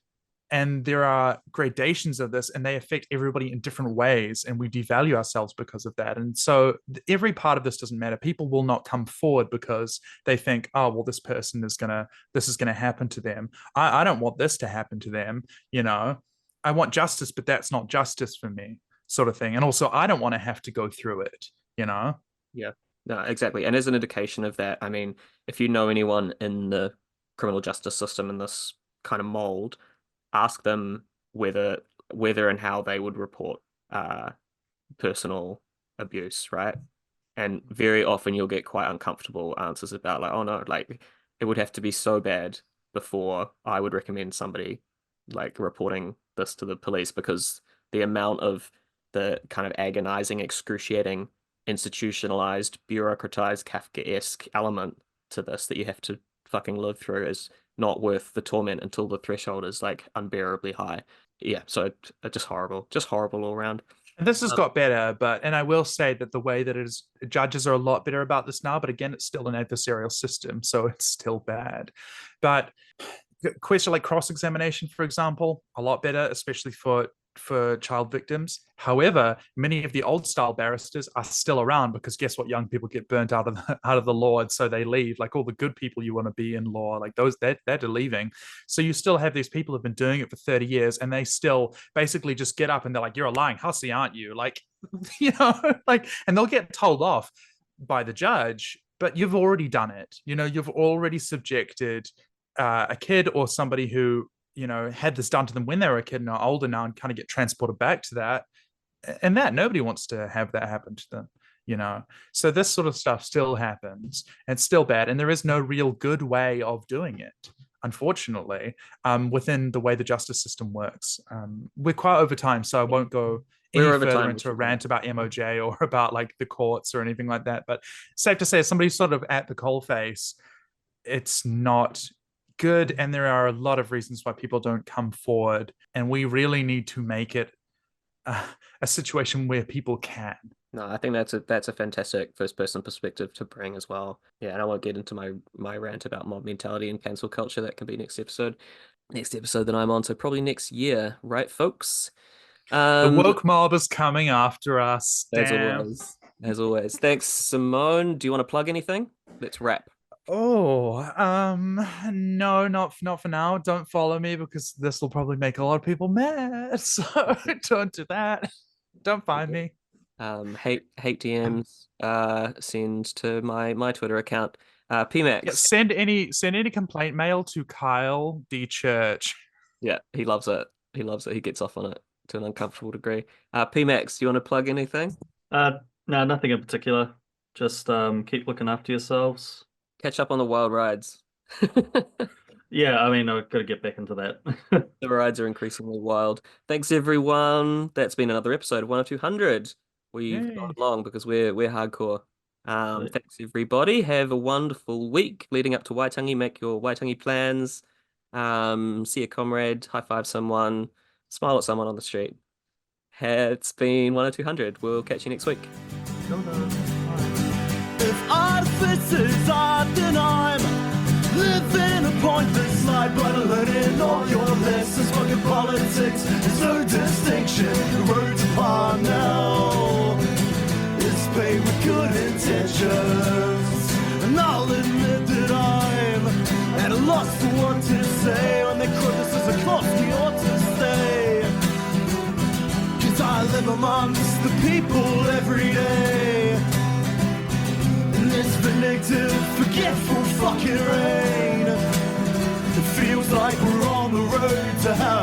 And there are gradations of this, and they affect everybody in different ways, and we devalue ourselves because of that. And so every part of this doesn't matter. People will not come forward because they think, oh, well, this is gonna happen to them. I don't want this to happen to them. I want justice, but that's not justice for me, sort of thing. And also, I don't want to have to go through it. Yeah, no, exactly. And as an indication of that, I mean, if you know anyone in the criminal justice system in this kind of mold, ask them whether and how they would report personal abuse, right? And very often you'll get quite uncomfortable answers about like, oh no, like it would have to be so bad before I would recommend somebody like reporting this to the police, because the amount of the kind of agonizing, excruciating, institutionalized, bureaucratized, Kafkaesque element to this that you have to fucking live through is not worth the torment until the threshold is like unbearably high. Yeah, so just horrible all around. And this has got better, and I will say that the way that it is, judges are a lot better about this now, but again, it's still an adversarial system, so it's still bad. But question like cross-examination, for example, a lot better, especially for child victims. However, many of the old style barristers are still around, because guess what? Young people get burnt out of the law, and so they leave. Like all the good people you want to be in law, like those they're leaving. So you still have these people who've been doing it for 30 years, and they still basically just get up and they're like, "You're a lying hussy, aren't you?" Like, like, and they'll get told off by the judge, but you've already done it. You've already subjected a kid or somebody who had this done to them when they were a kid and are older now and kind of get transported back to that. And that nobody wants to have that happen to them, So this sort of stuff still happens, and it's still bad. And there is no real good way of doing it, unfortunately, within the way the justice system works. We're quite over time, so I won't go any further into a rant about MOJ or about like the courts or anything like that. But safe to say, as somebody sort of at the coalface, it's not good, and there are a lot of reasons why people don't come forward, and we really need to make it a situation where people can. No, I think that's a fantastic first person perspective to bring as well. Yeah, and I won't get into my rant about mob mentality and cancel culture. That can be next episode that I'm on, so probably next year, right, folks? The woke mob is coming after us. As always. Thanks, Simone. Do you want to plug anything? Let's wrap. Oh, no, not for now. Don't follow me, because this will probably make a lot of people mad. So don't do that. Don't find me. Hate DMs. Send to my Twitter account. Pmax. Yeah, send any complaint mail to Kyle D Church. Yeah, he loves it. He gets off on it to an uncomfortable degree. Pmax, do you want to plug anything? No, nothing in particular. Just keep looking after yourselves. Catch up on the wild rides. Yeah, I mean, I've got to get back into that. The rides are increasingly wild. Thanks, everyone. That's been another episode of 1 of 200. We've gone long because we're hardcore. Thanks, everybody. Have a wonderful week leading up to Waitangi. Make your Waitangi plans. See a comrade. High five someone. Smile at someone on the street. It's been 1 of 200. We'll catch you next week. If artifices are then I'm living a pointless life, but learning all your lessons. Fucking politics, there's no distinction. The road's upon now. It's paved with good intentions, and I'll admit that I'm at a loss for what to say when they quote this as a cost we ought to stay. 'Cause I live amongst the people every day. This vindictive, forgetful fucking rain. It feels like we're on the road to hell.